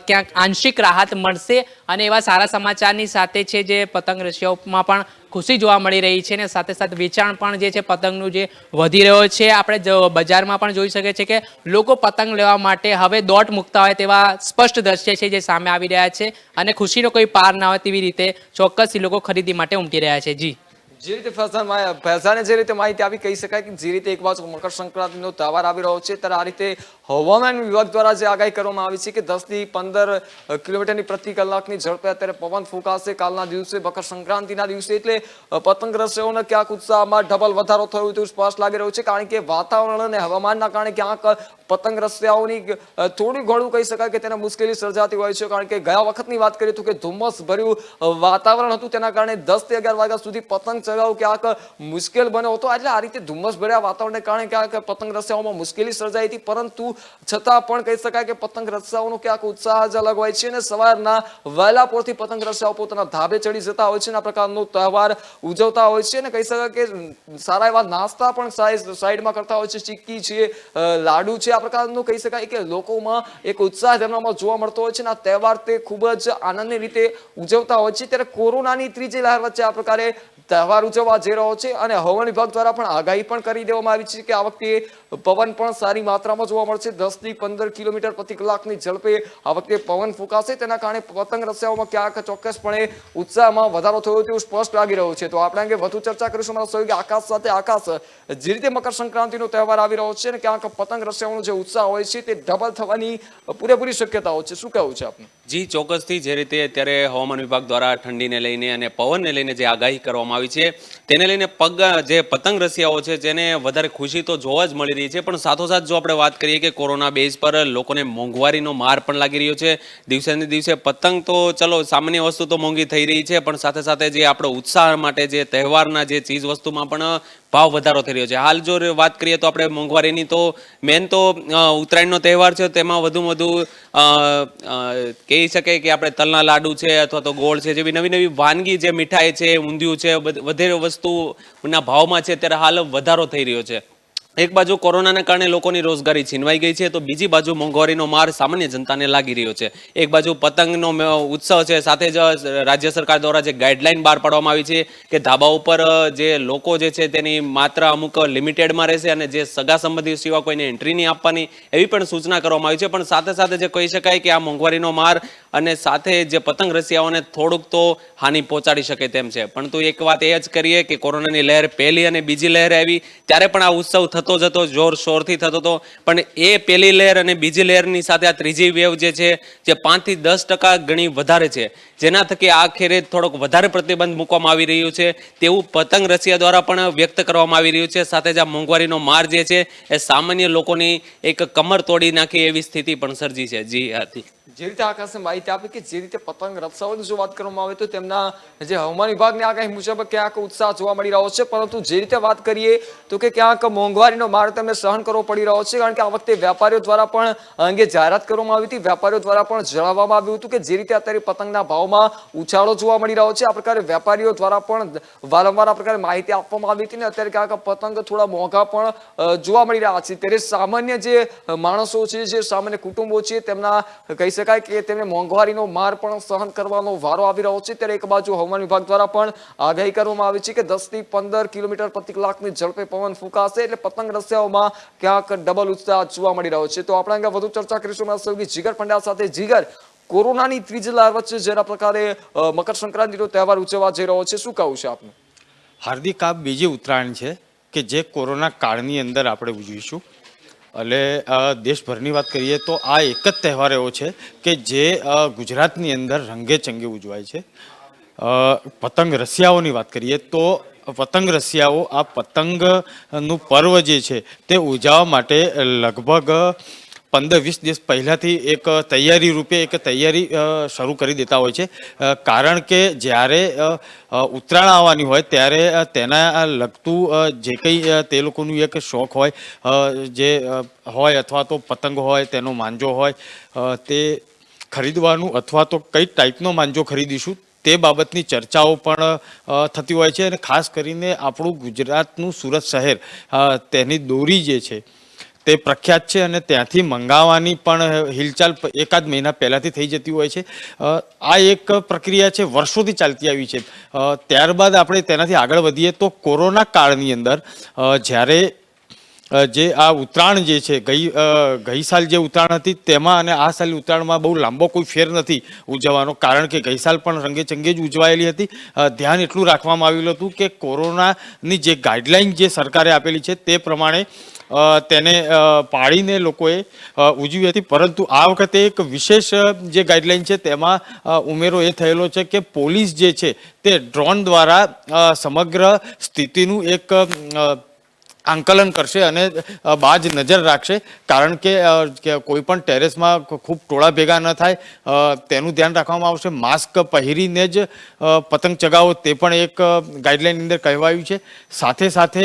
ક્યાંક આંશિક રાહત મળશે. અને એવા સારા સમાચારની સાથે છે જે પતંગ રશિયાઓમાં પણ ખુશી જોવા મળી રહી છે, અને સાથે સાથે વેચાણ પણ જે છે પતંગનું જે વધી રહ્યો છે. આપણે બજારમાં પણ જોઈ શકીએ છીએ કે લોકો પતંગ લેવા માટે હવે દોટ મૂકતા હોય તેવા સ્પષ્ટ દ્રશ્ય છે જે સામે આવી રહ્યા છે, અને ખુશીનો કોઈ પાર ના હોય તેવી રીતે ચોક્કસથી લોકો ખરીદી માટે ઉમટી રહ્યા છે. જી, જે રીતે ફૈઝાને જે રીતે માહિતી આપી, કહી શકાય કે જે રીતે એક બાજુ મકર સંક્રાંતિનો તહેવાર આવી રહ્યો છે, ત્યારે આ રીતે હવામાન વિભાગ દ્વારા જે આગાહી કરવામાં આવી છે કે 10 થી 15 કિલોમીટરની પ્રતિ કલાકની ઝડપે અત્યારે પવન ફૂંકાશે કાલના દિવસે, મકર સંક્રાંતિના દિવસે. એટલે પતંગ રસિયાઓને ક્યાંક ઉત્સાહમાં ડબલ વધારો થયો તેવું સ્પષ્ટ લાગી રહ્યું છે, કારણ કે વાતાવરણ અને હવામાનના કારણે ક્યાંક પતંગ રસિયાઓની થોડી ઘણું કહી શકાય કે તેને મુશ્કેલી સર્જાતી હોય છે. કારણ કે ગયા વખતની વાત કરીએ તો કે ધુમ્મસ ભર્યું વાતાવરણ હતું, તેના કારણે 10 થી 11 વાગ્યા સુધી પતંગ ચગાવવું ક્યાંક મુશ્કેલ બન્યો હતો. એટલે આ રીતે ધુમ્મસ ભર્યા વાતાવરણને કારણે ક્યાંક પતંગ રસિયાઓમાં મુશ્કેલી સર્જાઈ હતી, પરંતુ છતાં પણ કહી શકાય કે પતંગ રસિયાઓનો ક્યાંક ઉત્સાહ જ અલગ હોય છે, અને સવારના વહેલા પોરથી પતંગ રસિયાઓ પોતાના ધાબે ચડી જતા હોય છે અને આ પ્રકારનો તહેવાર ઉજવતા હોય છે. અને કહી શકાય કે સારા એવા નાસ્તા પણ સાઈડમાં કરતા હોય છે, ચીક્કી છે, લાડુ છે, આ પ્રકારનું કહી શકાય કે લોકોમાં એક ઉત્સાહ તેમનામાં જોવા મળતો હોય છે, અને આ તહેવાર તે ખૂબ જ આનંદની રીતે ઉજવતા હોય છે. ત્યારે કોરોનાની ત્રીજી લહેર વચ્ચે આ પ્રકારે તહેવાર ઉજવવા જઈ રહ્યો છે, અને હવામાન વિભાગ દ્વારા પણ આગાહી પણ કરી દેવામાં આવી છે કે આ વખતે પવન પણ સારી માત્રામાં જોવા મળશે. 10 થી 15 કિલોમીટર પ્રતિ કલાકની ઝડપે આ વખતે પવન ફૂંકાશે, તેના કારણે પતંગ રસિયાઓમાં ક્યાંક ચોક્કસપણે ઉત્સાહમાં વધારો થયો તેવું સ્પષ્ટ લાગી રહ્યું છે. તો આપણે અંગે વધુ ચર્ચા કરીશું મારા સહયોગી આકાશ સાથે. આકાશ, જે રીતે મકર સંક્રાંતિનો તહેવાર આવી રહ્યો છે અને ક્યાંક પતંગ રસિયાઓનો જે ઉત્સાહ હોય છે તે ડબલ થવાની પૂરેપૂરી શક્યતાઓ છે, શું કહેવું છે આપનું? જી, ચોક્કસથી જે રીતે અત્યારે હવામાન વિભાગ દ્વારા ઠંડીને લઈને અને પવનને લઈને જે આગાહી કરવામાં આવી છે તેને લઈને જે પતંગ રસિયાઓ છે જેને વધારે ખુશી તો જોવા જ મળી રહી છે, પણ સાથોસાથ જો આપણે વાત કરીએ કે કોરોના બેઝ પર લોકોને મોંઘવારીનો માર પણ લાગી રહ્યો છે. દિવસે ને દિવસે પતંગ તો ચલો સામાન્ય વસ્તુ તો મોંઘી થઈ રહી છે, પણ સાથે સાથે જે આપણો ઉત્સાહ માટે જે તહેવારના જે ચીજ વસ્તુમાં પણ ભાવ વધારો થઈ રહ્યો છે. હાલ જો વાત કરીએ તો આપણે મોંઘવારીની તો મેન તો ઉત્તરાયણનો તહેવાર છે, તેમાં વધુમાં વધુ કહી શકાય કે આપણે તલના લાડુ છે અથવા તો ગોળ છે જેવી નવી નવી વાનગી જે મીઠાઈ છે, ઊંધિયું છે, વધેરે વસ્તુના ભાવમાં છે અત્યારે હાલ વધારો થઈ રહ્યો છે. એક બાજુ કોરોનાના કારણે લોકોની રોજગારી છીનવાઈ ગઈ છે, તો બીજી બાજુ મોંઘવારીનો માર સામાન્ય જનતાને લાગી રહ્યો છે. એક બાજુ પતંગનો ઉત્સવ છે, સાથે જ રાજ્ય સરકાર દ્વારા જે ગાઈડલાઈન બહાર પાડવામાં આવી છે કે ધાબા ઉપર જે લોકો જે છે તેની માત્ર અમુક લિમિટેડમાં રહેશે અને જે સગા સંબંધી સિવાય કોઈને એન્ટ્રી નહીં આપવાની એવી પણ સૂચના કરવામાં આવી છે. પણ સાથે સાથે જે કહી શકાય કે આ મોંઘવારીનો માર અને સાથે જે પતંગ રસિયાઓને થોડુંક તો હાનિ પહોંચાડી શકે તેમ છે. પણ તો એક વાત એ જ કરીએ કે કોરોનાની લહેર પહેલી અને બીજી લહેર આવી ત્યારે પણ આ ઉત્સવ થતો જતો જોરશોરથી થતો હતો, પણ એ પહેલી લહેર અને બીજી લહેરની સાથે આ ત્રીજી વેવ જે છે જે 5 થી 10% ઘણી વધારે છે, જેના થકી આખરે થોડોક વધારે પ્રતિબંધ મૂકવામાં આવી રહ્યું છે તેવું પતંગ રસિયા દ્વારા પણ વ્યક્ત કરવામાં આવી રહ્યું છે. સાથે જ આ મોંઘવારીનો માર જે છે એ સામાન્ય લોકોની એક કમર તોડી નાખે એવી સ્થિતિ પણ સર્જી છે. જી હાથી, જે રીતે આકાશે માહિતી આપી કે જે રીતે પતંગ રસિયાઓની જો વાત કરવામાં આવે તો તેમના જે હવામાન વિભાગની આગાહી મુજબ ક્યાંક ઉત્સાહ જોવા મળી રહ્યો છે, પરંતુ જે રીતે વાત કરીએ તો કે ક્યાંક મોંઘવારીનો માર તેમને સહન કરવો પડી રહ્યો છે, કારણ કે આ વખતે વેપારીઓ દ્વારા પણ અંગે જાહેરાત કરવામાં આવી હતી. વેપારીઓ દ્વારા પણ જણાવવામાં આવ્યું હતું કે જે રીતે અત્યારે પતંગના ભાવમાં ઉછાળો જોવા મળી રહ્યો છે, આ પ્રકારે વેપારીઓ દ્વારા પણ વારંવાર આ પ્રકારે માહિતી આપવામાં આવી હતી, ને અત્યારે ક્યાંક પતંગ થોડા મોંઘા પણ જોવા મળી રહ્યા છે. ત્યારે સામાન્ય જે માણસો છે, જે સામાન્ય કુટુંબો છે, તેમના કહી શકાય કે તેમને મોંઘવારીનો માર પણ સહન કરવાનો વારો આવી રહ્યો છે. ત્યારે એક બાજુ હવામાન વિભાગ દ્વારા પણ આગાહી કરવામાં આવી છે કે 10 થી 15 કિલોમીટર પ્રતિ કલાકની ઝડપે પવન ફૂંકાશે, એટલે પતંગ રસિયાઓમાં ક્યાંક ડબલ ઉત્સાહ જોવા મળી રહ્યો છે. તો આપણે આગળ વધુ ચર્ચા કરીશું મારા સહયોગી જીગર પંડ્યા સાથે. જીગર, કોરોનાની ત્રીજી લહેર વચ્ચે જેના પ્રકારે મકર સંક્રાંતિનો તહેવાર ઉજવવા જઈ રહ્યો છે, શું કહું છે આપનું? હાર્દિક, આ બીજી ઉત્તરાયણ છે કે જે કોરોના કાળની અંદર આપણે ઉજવીશું. એટલે દેશભરની વાત કરીએ તો આ એક જ તહેવાર એવો છે કે જે ગુજરાતની અંદર રંગે ચંગે ઉજવાય છે. પતંગ રસિયાઓની વાત કરીએ તો પતંગ રસિયાઓ આ પતંગનું પર્વ જે છે તે ઉજવવા માટે લગભગ 15-20 દિવસ પહેલાંથી એક તૈયારી રૂપે એક તૈયારી શરૂ કરી દેતા હોય છે. કારણ કે જ્યારે ઉત્તરાયણ આવવાની હોય ત્યારે તેના લગતું જે કંઈ તે લોકોનું એક શોખ હોય, જે હોય અથવા તો પતંગ હોય, તેનો માંજો હોય, તે ખરીદવાનું અથવા તો કઈ ટાઈપનો માંજો ખરીદીશું તે બાબતની ચર્ચાઓ પણ થતી હોય છે. અને ખાસ કરીને આપણું ગુજરાતનું સુરત શહેર, તેની દોરી જે છે તે પ્રખ્યાત છે અને ત્યાંથી મંગાવવાની પણ હિલચાલ એકાદ મહિના પહેલાંથી થઈ જતી હોય છે. આ એક પ્રક્રિયા છે, વર્ષોથી ચાલતી આવી છે. ત્યારબાદ આપણે તેનાથી આગળ વધીએ તો કોરોના કાળની અંદર જ્યારે જે આ ઉત્તરાયણ જે છે, ગઈ સાલ જે ઉત્તરાયણ હતી તેમાં અને આ સાલની ઉત્તરાયણમાં બહુ લાંબો કોઈ ફેર નથી ઉજવવાનો. કારણ કે ગઈ સાલ પણ રંગેચંગે જ ઉજવાયેલી હતી. ધ્યાન એટલું રાખવામાં આવેલું હતું કે કોરોનાની જે ગાઈડલાઈન જે સરકારે આપેલી છે તે પ્રમાણે તેને પાળીને લોકોએ ઉજવી હતી. પરંતુ આ વખતે એક વિશેષ જે ગાઈડલાઈન છે તેમાં ઉમેરો એ થયેલો છે કે પોલીસ જે છે તે ડ્રોન દ્વારા સમગ્ર સ્થિતિનું એક આંકલન કરશે અને બાજ નજર રાખશે. કારણ કે કોઈ પણ ટેરેસમાં ખૂબ ટોળા ભેગા ન થાય તેનું ધ્યાન રાખવામાં આવશે. માસ્ક પહેરીને જ પતંગ ચગાવો તે પણ એક ગાઈડલાઈન અંદર કહેવાયું છે. સાથે સાથે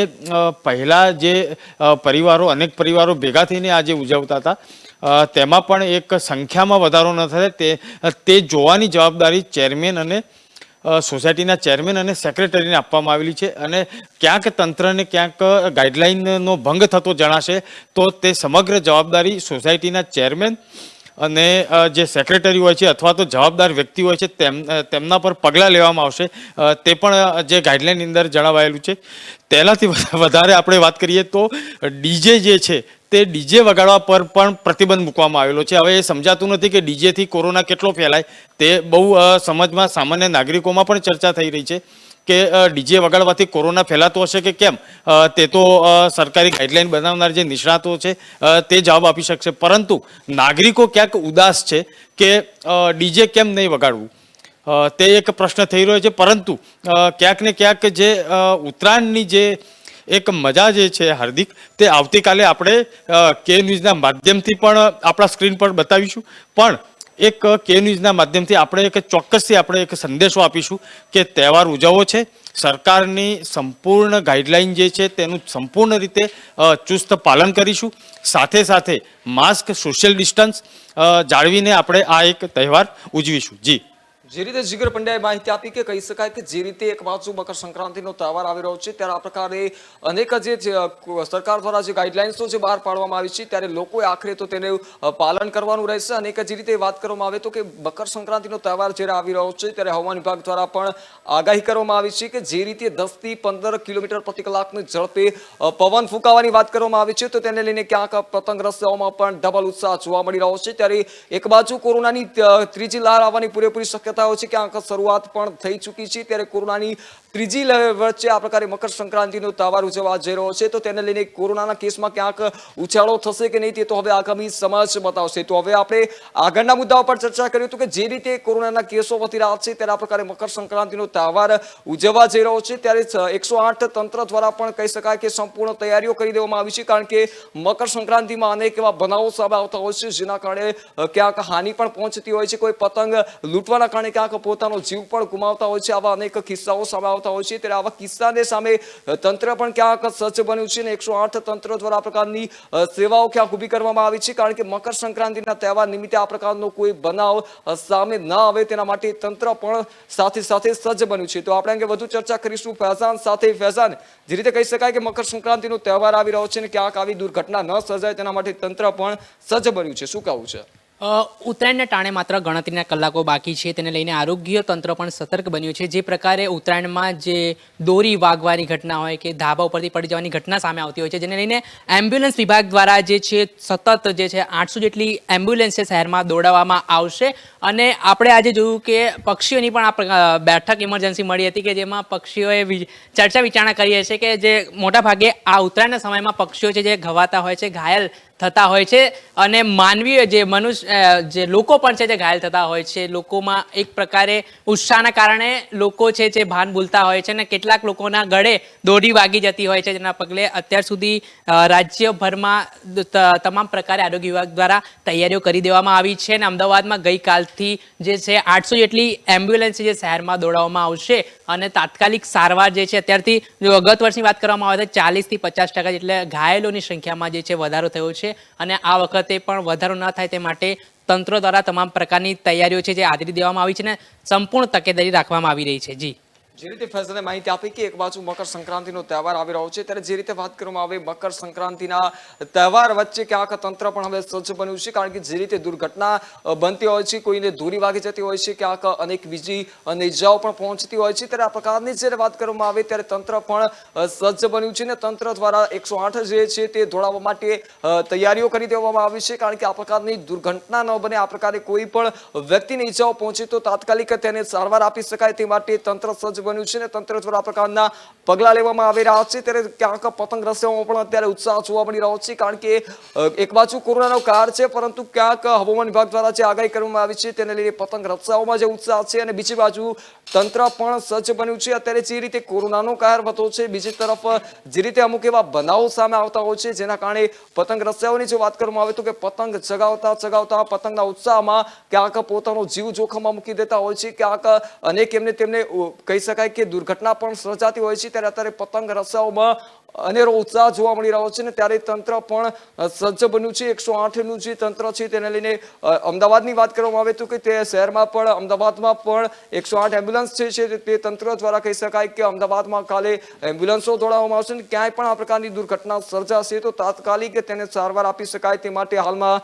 પહેલાં જે અનેક પરિવારો ભેગા થઈને આજે ઉજવતા હતા તેમાં પણ એક સંખ્યામાં વધારો ન થાય તે જોવાની જવાબદારી ચેરમેન અને સોસાયટીના ચેરમેન અને સેક્રેટરીને આપવામાં આવેલી છે. અને ક્યાંક તંત્રને ક્યાંક ગાઈડલાઈનનો ભંગ થતો જણાશે તો તે સમગ્ર જવાબદારી સોસાયટીના ચેરમેન અને જે સેક્રેટરી હોય છે અથવા તો જવાબદાર વ્યક્તિ હોય છે તેમના પર પગલાં લેવામાં આવશે. તે પણ જે ગાઈડલાઈનની અંદર જણાવાયેલું છે. તેનાથી વધારે આપણે વાત કરીએ તો ડીજે જે છે તે ડીજે વગાડવા પર પણ પ્રતિબંધ મૂકવામાં આવેલો છે. હવે એ સમજાતું નથી કે ડીજેથી કોરોના કેટલો ફેલાય. તે બહુ સમજમાં સામાન્ય નાગરિકોમાં પણ ચર્ચા થઈ રહી છે કે ડીજે વગાડવાથી કોરોના ફેલાતો હશે કે કેમ. તે તો સરકારી ગાઈડલાઈન બનાવનાર જે નિષ્ણાતો છે તે જવાબ આપી શકશે. પરંતુ નાગરિકો ક્યાંક ઉદાસ છે કે ડીજે કેમ નહીં વગાડવું, તે એક પ્રશ્ન થઈ રહ્યો છે. પરંતુ ક્યાંક ને ક્યાંક જે ઉત્તરાયણની જે એક મજા જે છે હાર્દિક, તે આવતીકાલે આપણે કે ન્યૂઝના માધ્યમથી પણ આપણા સ્ક્રીન પર બતાવીશું. પણ એક કે ન્યૂઝના માધ્યમથી આપણે એક ચોક્કસથી આપણે એક સંદેશો આપીશું કે તહેવાર ઉજવવો છે. સરકારની સંપૂર્ણ ગાઈડલાઈન જે છે તેનું સંપૂર્ણ રીતે ચુસ્ત પાલન કરીશું. સાથે સાથે માસ્ક, સોશિયલ ડિસ્ટન્સ જાળવીને આપણે આ એક તહેવાર ઉજવીશું. જી, જે રીતે જીગર પંડ્યાએ માહિતી આપી કે કહી શકાય કે જે રીતે એક બાજુ મકર સંક્રાંતિનો તહેવાર આવી રહ્યો છે ત્યારે આ પ્રકારે અનેક જે સરકાર દ્વારા જે ગાઈડલાઇન્સો જે બહાર પાડવામાં આવી છે ત્યારે લોકોએ આખરે તો તેને પાલન કરવાનું રહેશે. અને જે રીતે વાત કરવામાં આવે તો કે મકર સંક્રાંતિનો તહેવાર જ્યારે આવી રહ્યો છે ત્યારે હવામાન વિભાગ દ્વારા પણ આગાહી કરવામાં આવી છે કે જે રીતે 10 થી 15 કિલોમીટર પ્રતિ કલાકની ઝડપે પવન ફૂંકાવાની વાત કરવામાં આવી છે તો તેને લઈને ક્યાંક પતંગ રસિયાઓમાં પણ ડબલ ઉત્સાહ જોવા મળી રહ્યો છે. ત્યારે એક બાજુ કોરોનાની ત્રીજી લહેર આવવાની પૂરેપૂરી શક્યતા છે, ક્યાંક શરૂઆત પણ થઈ ચૂકી છે. ત્યારે કોરોનાની ત્રીજી લહેર વચ્ચે આ પ્રકારે મકર સંક્રાંતિનો તહેવાર ઉજવવા જઈ રહ્યો છે તો તેને લઈને કોરોનાના કેસમાં ક્યાંક ઉછાળો થશે કે નહીં તે તો હવે આગામી સમય જ બતાવશે. તો હવે આપણે આગળના મુદ્દાઓ પર ચર્ચા કરી તો કે જે રીતે કોરોનાના કેસો વધી રહ્યા છે ત્યારે આ પ્રકારે મકર સંક્રાંતિનો તહેવાર ઉજવવા જઈ રહ્યો છે ત્યારે 108 તંત્ર દ્વારા પણ કહી શકાય કે સંપૂર્ણ તૈયારીઓ કરી દેવામાં આવી છે. કારણ કે મકર સંક્રાંતિમાં અનેક એવા બનાવો સામે આવતા હોય છે જેના કારણે ક્યાંક હાનિ પણ પહોંચતી હોય છે. કોઈ પતંગ લૂંટવાના કારણે ક્યાંક પોતાનો જીવ પણ ગુમાવતા હોય છે. આવા અનેક કિસ્સાઓ સામે આવતા હોય છે ત્યારે આવા કિસ્સાને સામે તંત્ર પણ ક્યાંક સજ્જ બન્યું છે અને 108 તંત્ર દ્વારા આ પ્રકારની સેવાઓ ક્યાંક ઊભી કરવામાં આવી છે. કારણ કે મકર સંક્રાંતિના તહેવાર નિમિત્તે આ પ્રકારનો કોઈ બનાવ સામે ન આવે તેના માટે તંત્ર પણ સાથે સાથે સજ્જ બન્યું છે. તો આપણે અંગે વધુ ચર્ચા કરીશું ફૈઝાન સાથે. ફૈઝાન, જે રીતે કહી શકાય કે મકર સંક્રાંતિનો તહેવાર આવી રહ્યો છે અને ક્યાંક આવી દુર્ઘટના ન સર્જાય તેના માટે તંત્ર પણ સજ્જ બન્યું છે, શું કહેવું છે? ઉત્તરાયણને ટાણે માત્ર ગણતરીના કલાકો બાકી છે તેને લઈને આરોગ્ય તંત્ર પણ સતર્ક બન્યું છે. જે પ્રકારે ઉત્તરાયણમાં જે દોરી વાગવાની ઘટના હોય કે ધાબા ઉપરથી પડી જવાની ઘટના સામે આવતી હોય છે જેને લઈને એમ્બ્યુલન્સ વિભાગ દ્વારા જે છે સતત જે છે 800 જેટલી એમ્બ્યુલન્સ છે શહેરમાં દોડાવવામાં આવશે. અને આપણે આજે જોયું કે પક્ષીઓની પણ આ બેઠક ઇમરજન્સી મળી હતી કે જેમાં પક્ષીઓએ ચર્ચા વિચારણા કરી છે કે જે મોટા ભાગે આ ઉત્તરાયણના સમયમાં પક્ષીઓ છે જે ઘવાતા હોય છે, ઘાયલ થતા હોય છે અને માનવીય જે જે લોકો પણ છે જે ઘાયલ થતા હોય છે. લોકોમાં એક પ્રકારે ઉત્સાહના કારણે લોકો છે જે ભાન ભૂલતા હોય છે અને કેટલાક લોકોના ગળે દોરી વાગી જતી હોય છે, જેના પગલે અત્યાર સુધી રાજ્યભરમાં તમામ પ્રકારે આરોગ્ય વિભાગ દ્વારા તૈયારીઓ કરી દેવામાં આવી છે અને અમદાવાદમાં ગઈકાલથી જે છે 800 જેટલી એમ્બ્યુલન્સ જે શહેરમાં દોડાવવામાં આવશે અને તાત્કાલિક સારવાર જે છે અત્યારથી જો ગત વર્ષની વાત કરવામાં આવે તો 40 થી 50% એટલે ઘાયલોની સંખ્યામાં જે છે વધારો થયો છે અને આ વખતે પણ વધારો ન થાય તે માટે તંત્ર દ્વારા તમામ પ્રકારની તૈયારીઓ છે જે આદરી દેવામાં આવી છે અને સંપૂર્ણ તકેદારી રાખવામાં આવી રહી છે. જી, જે રીતે ફૈઝલે માહિતી આપી કે એક બાજુ મકર સંક્રાંતિનો તહેવાર આવી રહ્યો છે, ત્યારે જે રીતે વાત કરવામાં આવે મકર સંક્રાંતિના તહેવાર વચ્ચે ક્યાંક તંત્ર પણ હવે સજ્જ બન્યું છે, કારણ કે જે રીતે દુર્ઘટના બનતી હોય છે, કોઈને દોરી વાગી જતી હોય છે, ક્યાંક અનેક બીજી ઇજાઓ પણ પહોંચતી હોય છે, ત્યારે આ પ્રકારની જ્યારે વાત કરવામાં આવે ત્યારે તંત્ર પણ સજ્જ બન્યું છે અને તંત્ર દ્વારા 108 જે છે તે દોડાવવા માટે તૈયારીઓ કરી દેવામાં આવી છે, કારણ કે આ પ્રકારની દુર્ઘટના ન બને, આ પ્રકારે કોઈ પણ વ્યક્તિને ઈજાઓ પહોંચે તો તાત્કાલિક તેને સારવાર આપી શકાય તે માટે તંત્ર સજ્જ બન્યું છે અને તંત્ર દ્વારા આ પ્રકારના પગલાં લેવામાં આવી રહ્યા છે. ત્યારે ક્યાંક પતંગ રસિયાઓમાં પણ અત્યારે ઉત્સાહ જોવા મળી રહ્યો છે, કારણ કે એક બાજુ કોરોનાનો કાર છે, પરંતુ ક્યાંક હવામાન વિભાગ દ્વારા જે આગાહી કરવામાં આવી છે તેને લઈને પતંગ રસિયાઓમાં જે ઉત્સાહ છે અને બીજી બાજુ તંત્ર પણ સજ્જ બન્યું છે. અત્યારે જે રીતે કોરોનાનો કહેર વધ્યો છે, બીજી તરફ જે રીતે અમુક એવા બનાવો સામે આવતા હોય છે જેના કારણે પતંગ રસિયાઓની જો વાત કરવામાં આવે તો કે પતંગ ચગાવતા પતંગના ઉત્સાહમાં ક્યાંક પોતાનો જીવ જોખમમાં મૂકી દેતા હોય છે, ક્યાંક અનેક તેમને કહી શકાય કે દુર્ઘટના પણ સર્જાતી હોય છે. ત્યારે અત્યારે પતંગ રસિયાઓમાં અનેરો ઉત્સાહ જોવા મળી રહ્યો છે ને ત્યારે તંત્ર પણ સજ્જ બન્યું છે. 108 નું જે તંત્ર છે તેને લઈને અમદાવાદની વાત કરવામાં આવે તો કે તે શહેરમાં પણ અમદાવાદમાં પણ 108 એમ્બ્યુલન્સ છે તે તંત્ર દ્વારા કહી શકાય કે અમદાવાદમાં કાલે એમ્બ્યુલન્સો દોડાવવામાં આવશે અને ક્યાંય પણ આ પ્રકારની દુર્ઘટના સર્જાશે તો તાત્કાલિક તેને સારવાર આપી શકાય તે માટે હાલમાં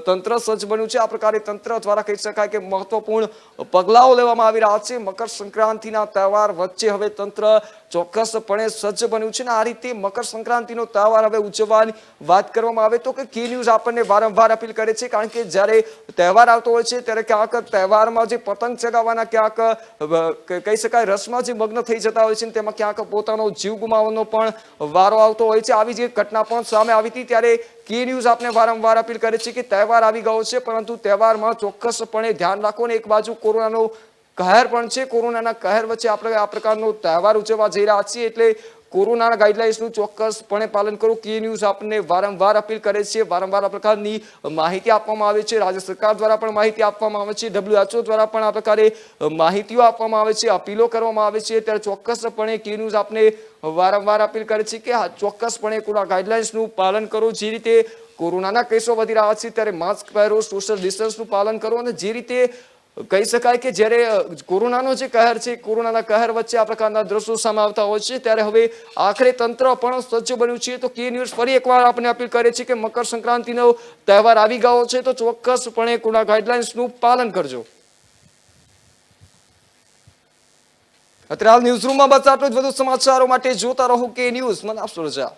તંત્ર સજ્જ બન્યું છે. આ પ્રકારે તંત્ર દ્વારા કહી શકાય કે મહત્વપૂર્ણ પગલાઓ લેવામાં આવી રહ્યા છે. મકર સંક્રાંતિના તહેવાર વચ્ચે હવે તંત્ર ચોક્કસપણે સજ્જ બન્યું છે અને આ રીતે મકર સંક્રાંતિનો તહેવાર હવે ઉજવવાની વાત કરવામાં આવે તો કે કી ન્યૂઝ આપણને વારંવાર અપીલ કરે છે, કારણ કે જ્યારે તહેવાર આવતો હોય છે ત્યારે ક્યાંક તહેવારમાં જે પતંગ ચગાવવાના ક્યાંક કહી શકાય રસમાં જે મગ્ન થઈ જતા હોય છે તેમાં ક્યાંક પોતાનો જીવ ગુમાવવાનો પણ વારો આવતો હોય છે. આવી જે ઘટના પણ સામે આવી હતી ત્યારે કી ન્યૂઝ આપને વારંવાર અપીલ કરે છે કે તહેવાર આવી ગયો છે, પરંતુ તહેવારમાં ચોક્કસપણે ધ્યાન રાખો અને એક બાજુ કોરોનાનો કહેર પણ છે, કોરોનાના કહેર વચ્ચે આપણે આ પ્રકારનો તહેવાર ઉજવવા જઈ રહ્યા છીએ, એટલે કોરોનાના ગાઈડલાઇન્સનું ચોક્કસપણે પાલન કરો. કી ન્યૂઝ આપણને વારંવાર અપીલ કરે છે, વારંવાર આ પ્રકારની માહિતી આપવામાં આવે છે, રાજ્ય સરકાર દ્વારા પણ માહિતી આપવામાં આવે છે, WHO દ્વારા પણ આ પ્રકારે માહિતીઓ આપવામાં આવે છે, અપીલો કરવામાં આવે છે. ત્યારે ચોક્કસપણે કી ન્યૂઝ આપને વારંવાર અપીલ કરે છે કે ચોક્કસપણે કોરોના ગાઈડલાઇન્સનું પાલન કરો. જે રીતે કોરોનાના કેસો વધી રહ્યા છે ત્યારે માસ્ક પહેરો, સોશિયલ ડિસ્ટન્સનું પાલન કરો અને જે રીતે કહી શકાય કે જ્યારે કોરોનાનો જે કહેર છે, કોરોનાના કહેર વચ્ચે આ પ્રકારના દ્રશ્યો સામે આવતા હોય છે ત્યારે હવે આખરે તંત્ર પણ સજ્જ બન્યું છે. તો કી ન્યૂઝ ફરી એકવાર આપણે અપીલ કરે છે કે મકર સંક્રાંતિનો તહેવાર આવી ગયો છે તો ચોક્કસપણે કોરોના ગાઈડલાઇન્સનું પાલન કરજો. અત્યારે હાલ ન્યૂઝરૂમમાં બસ આટલું જ. વધુ સમાચારો માટે જોતા રહો કે ન્યૂઝ. મને આપશો રજા.